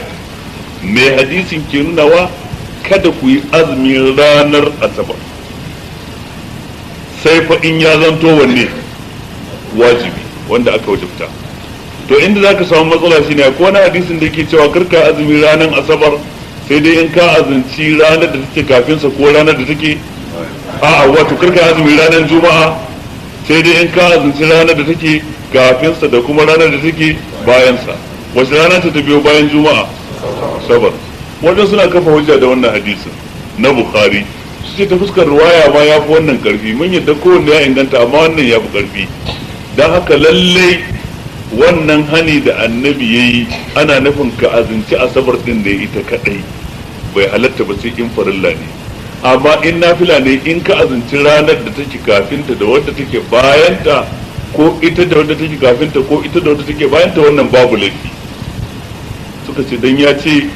mai hadisin ke nunawa kada ku yi azumin ranar asabar sai fa in ya zanto wanne wajibi wanda aka wajibta to inda zaka samu matsala shine ko wani hadisin da yake cewa karka azumi ranar asabar sai dai in ka azumci ranar da take kafin sa ko ranar da take a'a wato karka azumi ranar juma'a sai dai in ka azumci ranar da take kafin sa da kuma ranar da take bayan sa wace rana ta biyo bayan juma'a asabar wannan suna kafa hujja da wannan hadisin na bukhari su ce ta fuskar ruwaya ma ya fi wannan karfi mun yadda kowanne ya inganta amma wannan ya fi karfi don haka lallai wannan hani da annabi ya yi ana nufin ka azinci asabar din da ita kadai bai halatta ba sai in farilla ne amma in nafila ne in ka azinci ranar da take kafinta da wadda take bayanta ko ita da wadda take kafinta ko ita da wadda take bayanta wannan babu laifi suka ce dan ya ce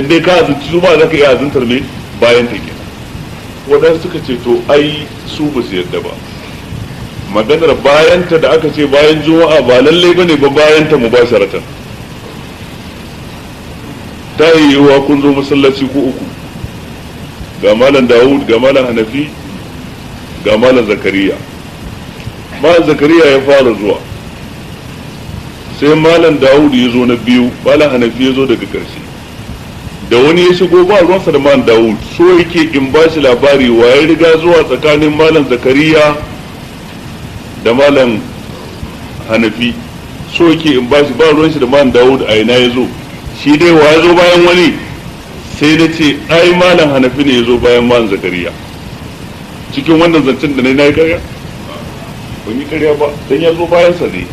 dai ka azinci juma'a zaka iya azintar ne bayan ta kenan. Waɗansu suka ce to ai su ba su yarda ba, maganar bayanta da aka ce bayan juma'a ba lallai bane ba bayanta mubasharatan. Ta yi yiwuwa kun zo masallaci ko uku, ga malam Dawud, ga malam Hanafi, ga malam Zakariya. Malam Zakariya ya fara zuwa, sai malam Dawud ya zo na biyu, malam Hanafi ya zo daga ƙarshe. Da wani ya shigo ba ruwansa da malam Dawud, so yake in ba shi labari wa ya riga zuwa tsakanin malam Zakariya da malam Hanafi, so yake in ba shi ba ruwan shi da malam Dawud a ina ya zo, shi dai wa ya zo bayan wani. Sai na ce ai malam Hanafi ne ya zo bayan malam Zakariya. Cikin wannan zancen da na yi karya ban yi karya ba, dan ya zo bayansa ne,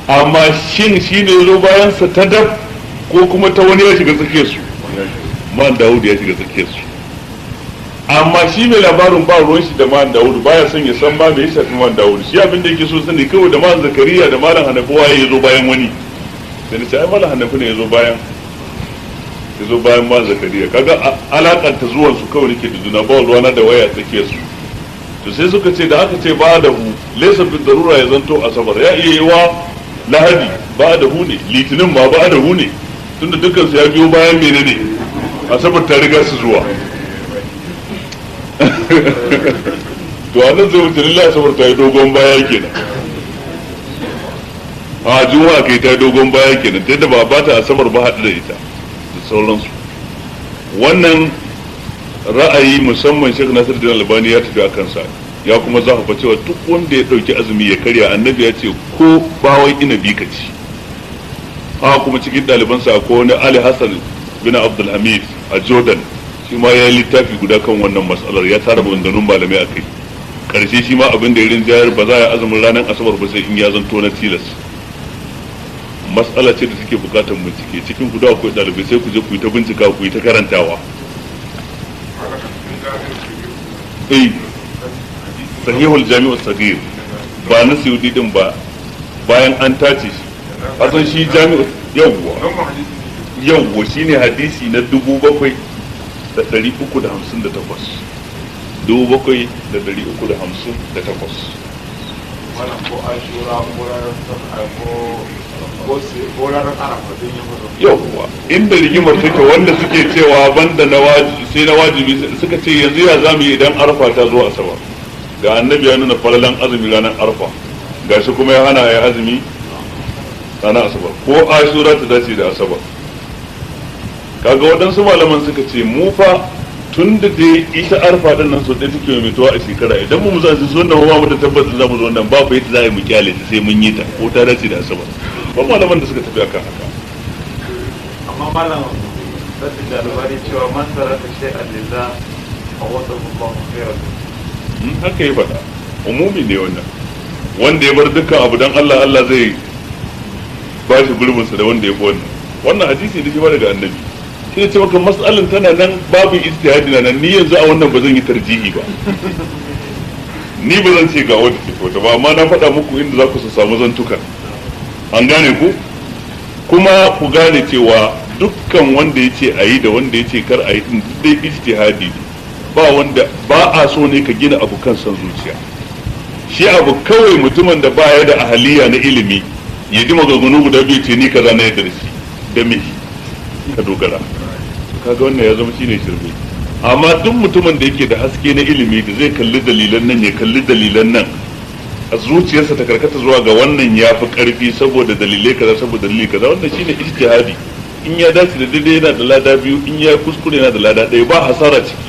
amma shin shi ne ya zo bayansa ta dab ko kuma ta wani ya shiga tsakiyar su? Man Dawud ya shiga tsakiyar su, amma shi mai labarin ba ruwan shi da man Dawud, baya son ya san ba me ya shafi man Dawud. Shi abin da yake so sani kawai da man Zakariya da malam Hanafi waye ya zo bayan wani. Sai ce ai malam Hanafi ne ya zo bayan man Zakariya. Kaga alakar ta zuwan su kawai nake da juna, ba ruwana da waya tsakiyar su. To sai suka ce da aka ce ba da hu laysa bi darura ya zanto asabar, ya iya yiwa lahadi ba da hu ne, litinin ma ba da hu ne, tunda dukkan su ya biyo bayan menene asabar ta riga su zuwa. To a nan zai wuce lillahi asabar ta yi dogon baya kenan, a juma'a kai ta yi dogon baya kenan, ta yadda ba ta asabar ba haɗu da ita da sauransu. Wannan ra'ayi musamman Sheikh Nasiruddin Albani ya tafi a kansa, ya kuma zafafa cewa duk wanda ya ɗauki azumi ya karya, annabi ya ce ko bawai inabi ka ci. Haka kuma cikin ɗalibansa akwai wani Ali Hassan bin Abdul Hamid a Jordan, shi ma ya yi littafi guda kan wannan matsalar, ya tara maganganun malamai a kai. Karshe shi ma abin da ya rinjayar ba za a yi azumin ranar asabar ba sai in ya zanto na tilas. Matsala ce da take bukatar bincike, cikin ku da akwai ɗalibai sai ku je ku yi ta bincika, ku yi ta karantawa. Sahihul Jami'u Sagir ba na Suyuti din ba, bayan an tace shi asan shi Jami'u yawwa shine hadisi na 7358 yawwa inda rigimar take, wanda suke cewa banda na wajibi sai na wajibi, suka ce yanzu ya zamu yi idan arfa ta zo asabar, ga annabi ya nuna falalan azumi ranar arfa, gashi kuma ya hana ya azumi ranar asabar, ko ashura ta dace da asabar. Kaga waɗansu malaman suka ce mu fa tun da dai ita arfa din nan so ɗaya take mai mutuwa a shekara, idan mu musa su wannan ba mu da tabbata za mu zo wannan ba fa yadda za a yi mu kyale ta sai mun yi ta ko ta dace da asabar. Ba malaman da suka tafi akan haka. Amma malam sai da labari cewa man sarata shay'an lillah awadahu Allahu khairan. Haka yi faɗa, umumi ne wannan, wanda ya bar dukkan abu dan Allah, Allah zai ba shi gurbinsa da wanda ya fi wannan hadisi da shi ba daga annabi. Shi ne ce maka mas'alin tana nan, babin ijtihadi na nan, ni yanzu a wannan ba zan yi tarjihi ba, ni ba zan ce ga wanda ke wata ba, amma na faɗa muku inda za ku su samu zantukan, an gane ku. Kuma ku gane cewa dukkan wanda ya ce a yi da wanda ya ce kar a yi din dai ijtihadi ne, ba wanda ba a so ne ka gina abu kan son zuciya. Shi abu kawai mutumin da baya da ahaliya na ilimi ya ji maganganu guda biyu ce ni kaza na yadda da shi, da me ka dogara, kaga wannan ya zama shine shirme. Amma duk mutumin da yake da haske na ilimi da zai kalli dalilan nan ya kalli dalilan nan, a zuciyarsa ta karkata zuwa ga wannan ya fi karfi saboda dalilai kaza saboda dalili kaza, wannan shine ijtihadi. In ya dace da daidai yana da lada biyu, in ya kuskure yana da lada ɗaya, ba hasara ciki.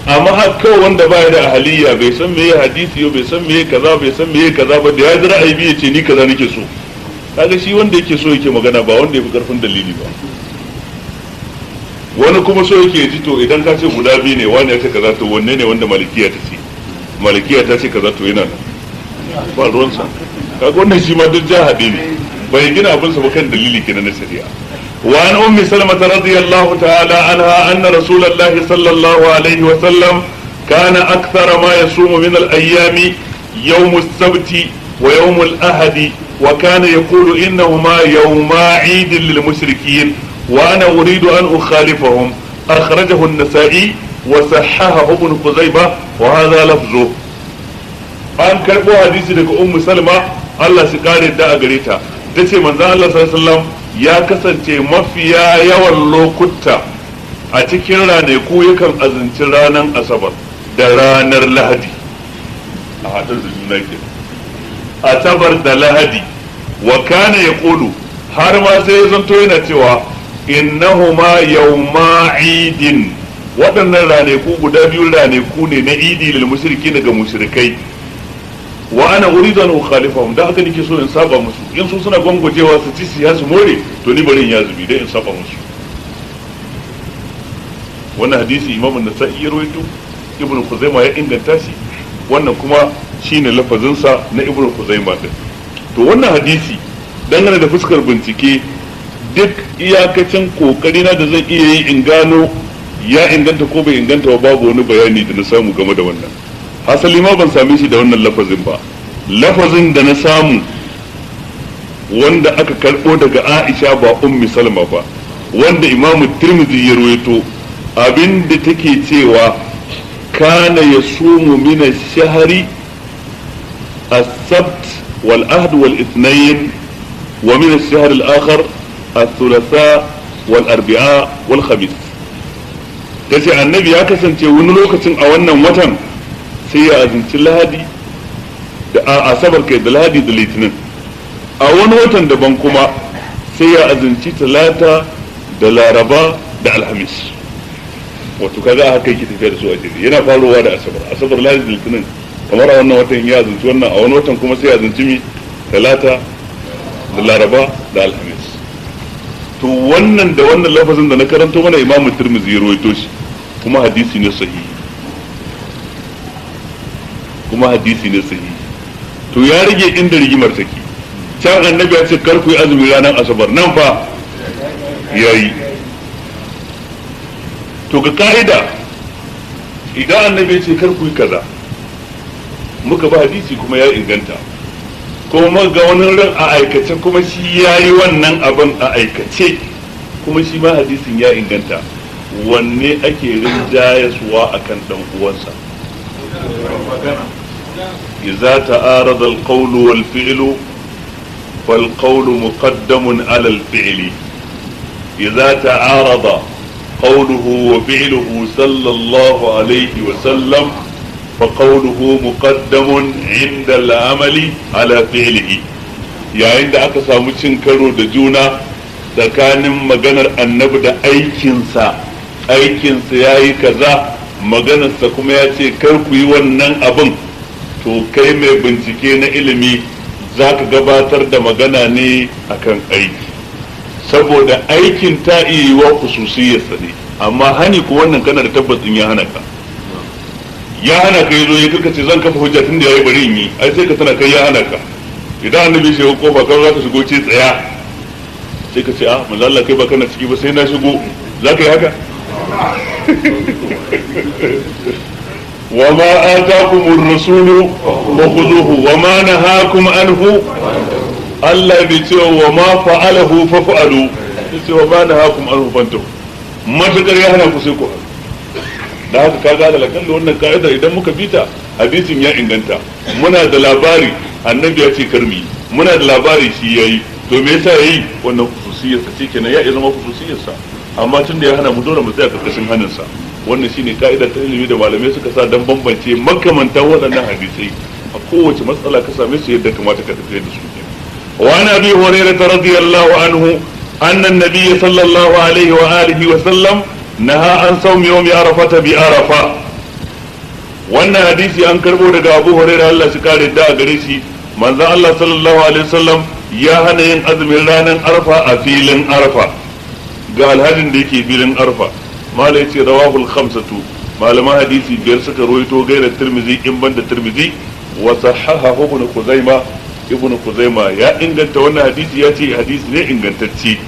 Amma har kawai wanda baya da ahaliya, bai san meye hadisi bai san meye kaza bai san meye kaza ba, da ya ji ra'ayi biyu ce ni kaza nake so, kaga shi wanda yake so yake magana ba wanda yafi karfin dalili ba. Wani kuma so yake ji to idan ka ce guda biyu ne, wani ya ce kaza, to wanne ne wanda malikiya ta ce, malikiya ta ce kaza, to yana nan ba ruwansa. Kaga wannan shi ma duk jahadi ne, bai gina abinsa ba kan dalili kenan na shari'a. وعن أم سلمة رضي الله تعالى عنها أن رسول الله صلى الله عليه وسلم كان أكثر ما يصوم من الأيام يوم السبت ويوم الأحد، وكان يقول إنهما يوما عيد للمشركين وأنا أريد أن أخالفهم. أخرجه النسائي wa sahaha ibn Khuzaimah wa hadha lafzu. An karbo hadisi daga ummu Salma Allah shi kare da a gare ta tace manzon Allah sallallahu alaihi wasallam ya kasance mafiya yawan lokuta a cikin ranaku yakan azunci ranar asabar da ranar lahadi a hadar da juna ke asabar da lahadi wa kana yaqulu har ma sai ya zanto yana cewa innahuma yawma idin waɗannan ranaku guda biyu ranaku ne na idi lil mushriki daga mushrikai wa ana uridu an ukhalifahum da haka nake so in saba musu in su suna gwangwajewa su ci siya su more to ni bari in ya zubi dai in saba musu. Wannan hadisi Imam an-Nasa'i ya rawaito, Ibn Khuzaimah ya inganta shi, wannan kuma shine lafazin sa na Ibn Khuzaimah din. To wannan hadisi dangane da fuskar bincike duk iyakacin kokari na da zan iya yi in gano ya inganta ko bai inganta ba babu wani bayani da na samu game da wannan. Hasali ma ban same shi da wannan lafazin ba. Lafazin da na samu wanda aka karbo daga Aisha ba Ummi Salma ba, wanda Imam Tirmidhi ya rawaito abinda take cewa kana yasumu min ash-shahri as-sabt wal-ahd wal-ithnain wa min ash-shahr al-akhar ath-thulatha wal-arbi'a wal-khamis. Tace annabi ya kasance wani lokacin a wannan watan sai ya azumci lahadi da asabar kai da lahadi da litinin, a wani watan daban kuma sai ya azumci talata da laraba da alhamis. Wato kaga haka yake tafiya da su a jere, yana faruwa da asabar lahadi da litinin, kamar a wannan watan ya azumci wannan, a wani watan kuma sai ya azumci mi talata da laraba da alhamis. To wannan da wannan lafazin da na karanto mana Imam Tirmidhi ya rawaito shi, kuma hadisi ne sahihi, kuma hadisi ne sahihi. To ya rage inda rigimar take. Can annabi ya ce kar ku yi azumi ranar asabar, nan fa yayi. To ga ka'ida idan annabi ya ce kar ku yi kaza, muka ba hadisi kuma ya inganta, kuma ga wani ran a aikace kuma shi ya yi wannan abin a aikace kuma shi ma hadisin ya inganta, wanne ake rinjayaswa akan dan uwansa? إذا تعارض القول والفعل فالقول مقدم على الفعل. إذا تعارض قوله وفعله صلى الله عليه وسلم فقوله مقدم عند العمل على فعله. yayin da aka samu cin karo da juna tsakanin maganar annabi da aikinsa yayi kaza, maganarsa kuma ya ce kar ku yi wannan abin, to kai mai bincike na ilimi za ka gabatar da magana ne akan aiki, saboda aikin ta iya yi wa khususiyarsa ne, amma hani ko wannan kana da tabbacin ya hana ka yazo ya kaka ce zan kafa hujja tun da yayi bari in yi, ai sai ka tana kai ya hana ka. Idan annabi shi ya kofa kan za ka shigo ce tsaya, sai ka ce manzo Allah kai ba kana ciki ba sai na shigo, za ka yi haka? وما آتاكم الرسول فخذوه وما نهاكم عنه Allah bai ce wa ma fa'alahu fa fa'alu, sai wa ma nahakum anhu fantahu, matakar ya hana ku sai ku. Da haka kaga da lakan wannan ka'ida idan muka bita hadisin ya inganta, muna da labari annabi ya ce karmi, muna da labari shi yayi, to me yasa yayi? Wannan khususiyar sa ce kenan, ya zama khususiyar sa, amma tun da ya hana mu dole mu tsaya karkashin hanin sa. Wannan shine ka'idar ta ilimi da malamai suka sa dan bambance makamantan waɗannan hadisai a kowace matsala ka same su yadda kamata ka tafi da su. Wa an Abi Hurairah radiyallahu anhu anna an-nabiy sallallahu alaihi wa alihi wa sallam naha an sawmi yawmi arafata bi arafa. Wannan hadisi an karbo daga Abu Hurairah Allah shi kare da gare shi, manzon Allah sallallahu alaihi wasallam ya hana yin azumin ranar Arfa a filin Arfa ga alhajin da yake filin Arfa. Mala yace rawahul khamsatu, malaman hadisi biyar suka rawaito gairar Tirmidhi in banda Tirmidhi, wa sahahahu ibn Khuzaimah ya inganta wannan hadisi, ya ce hadisi ne ingantacce.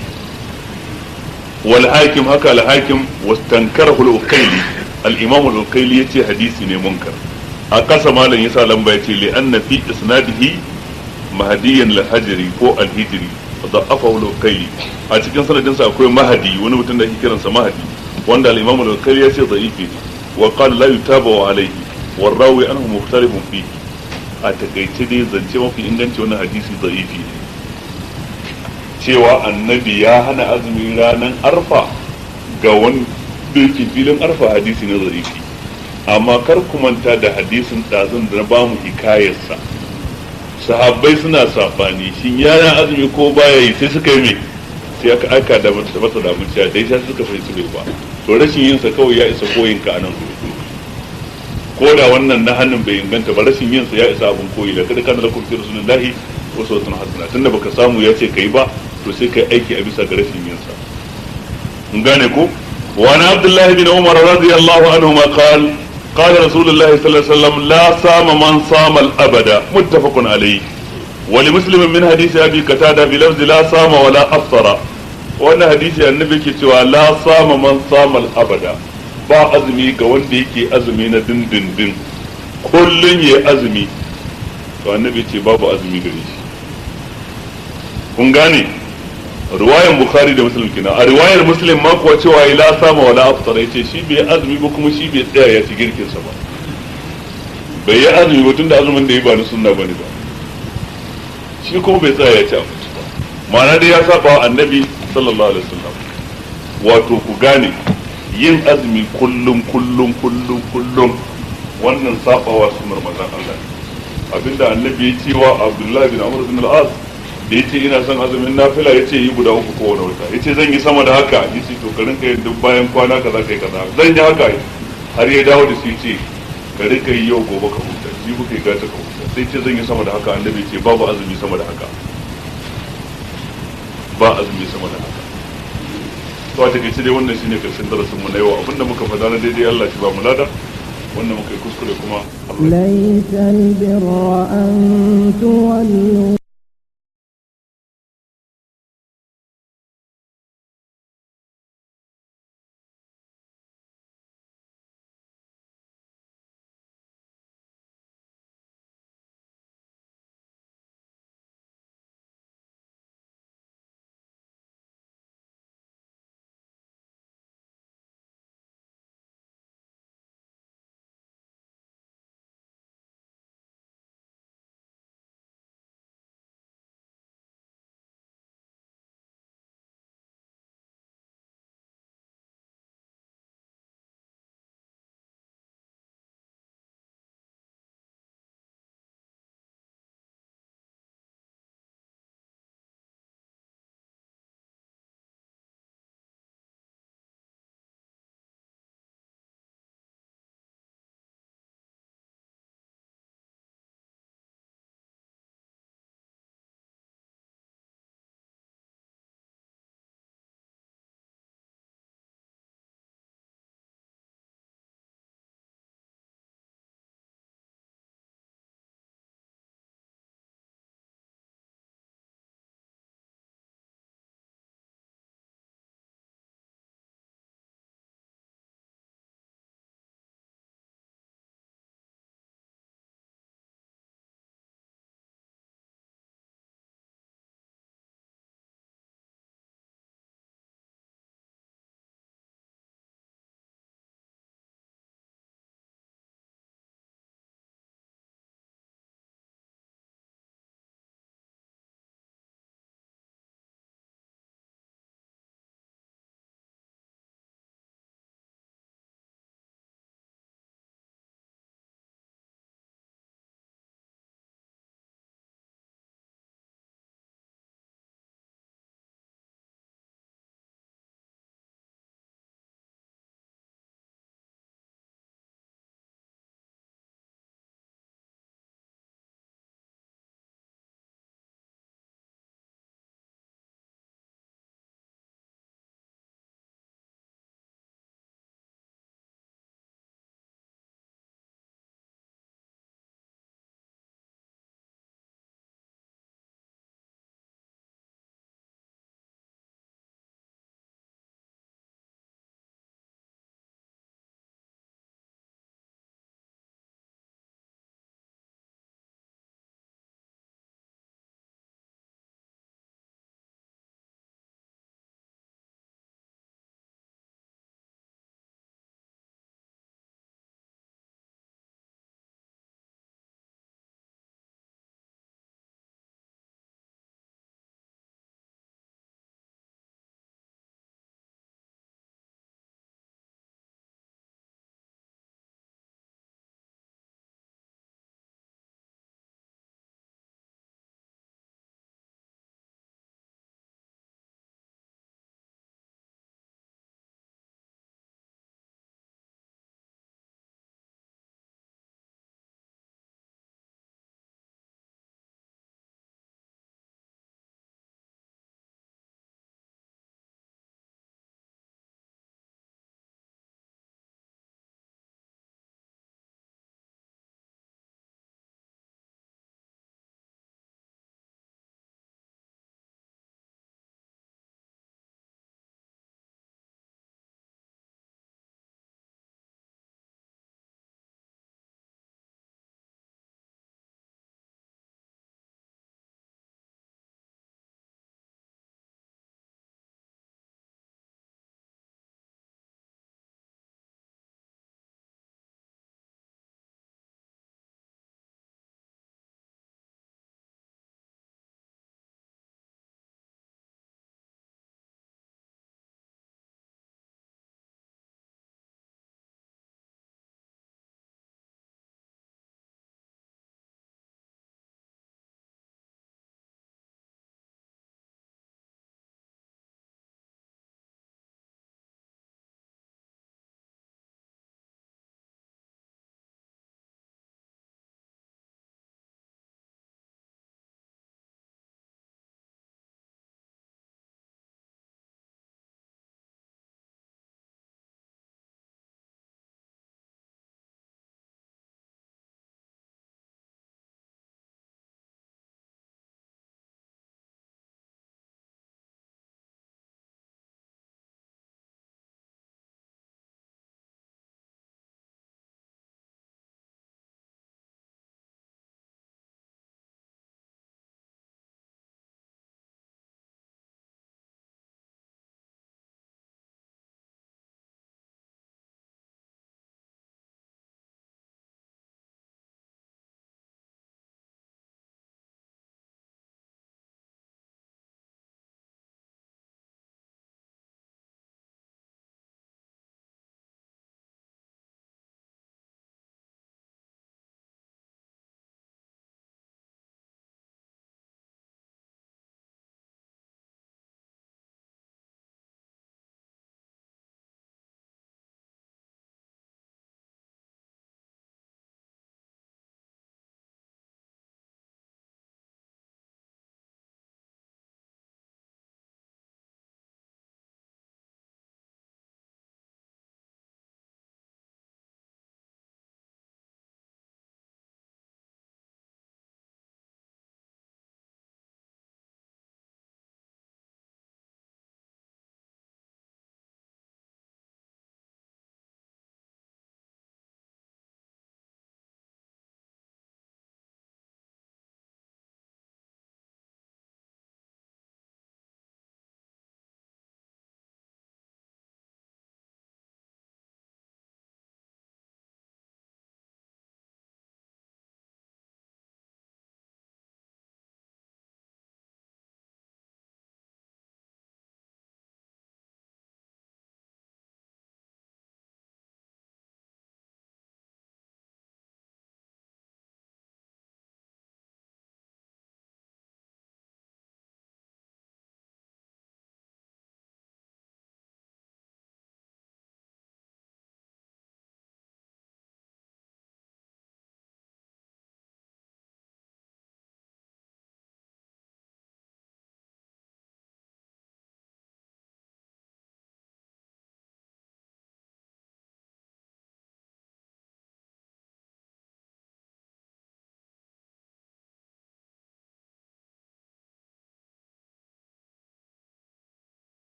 Wal hakim haka al hakim wastankarahu al uqayli, al imam al uqayli yace hadisi ne munkar. A kasa malam yasa lamba yace li anna fi isnadihi mahdiyan al hajri ko al hijri da'afahu al uqayli. A cikin sanadinsa akwai mahdi, wani mutum da ake kiransa mahdi, wanda al-Imam al-Bukhari ya ce da'ifi ne, wa qala la yutabu alayhi warrawi anhu mukhtalifun fihi. A takaice dai zance mafi inganci wannan hadisi da'ifi ne, cewa annabi ya hana azumi ranar arfa ga wanda yake filin arfa hadisi na da'ifi. Amma kar ku manta da hadisin ɗazun da na bamu hikayarsa, sahabbai suna sabani shin yana azumi ko baya yi, sai suka yi mai sai aka aika da masa da mutiya dai sai suka fahimci bai ba, to rashin yin sa kawai ya isa koyin ka anan ko da wannan na hannun bai inganta ba, rashin yin sa ya isa abun koyi da kada kana lakum fi rasulillahi uswatun hasana. Tunda baka samu ya ce kai ba, to sai kai aiki a bisa ga rashin yin sa. mun gane ko. wa ana abdullahi bin umar radiyallahu anhu ma qala قال رسول الله صلى الله عليه وسلم لا صام من صام الأبد متفق عليه. ولمسلم من حديث أبي قتادة بلفظ لا صام ولا أفطر. وأن حديث النبي كتوى لا صام من صام الأبد ba azumi ga wanda yake azumi na dindindin kullun ya azumi, to annabi ce babu azumi gare shi. kun gane riwayar bukhari da muslim kina. A riwayar muslim ma kuwa cewa la sama wala aftara, yace shi bai azumi ba kuma shi bai tsaya ya ci girkin sa ba, bai yi azumi ba tunda azumin da yi ba na sunna bane ba, shi kuma bai tsaya ya ci abinci ba. ma'ana dai ya saba wa annabi sallallahu alaihi wasallam. wato ku gane yin azumi kullum wannan sabawa sunnar manzon Allah. Abinda annabi ya ce wa Abdullah bin Amr bin al-As da yace ina son azumin nafila, yace yi guda 3 kowane wata, yace zan yi sama da haka, yace to ka rinka yin duk bayan kwana kaza kai kaza, zan yi haka har ya dawo da shi ce ka rinka yi yau gobe ka huta, ji ku kai gata ka huta, sai ce zan yi sama da haka. Annabi ce babu azumi sama da haka, ba azumi sama da haka. to a take dai wannan shine karshen darasin mu na yau. Abinda muka faɗa na daidai Allah shi ba mu lada, wannan muka yi kuskure kuma ليس البر أن تولوا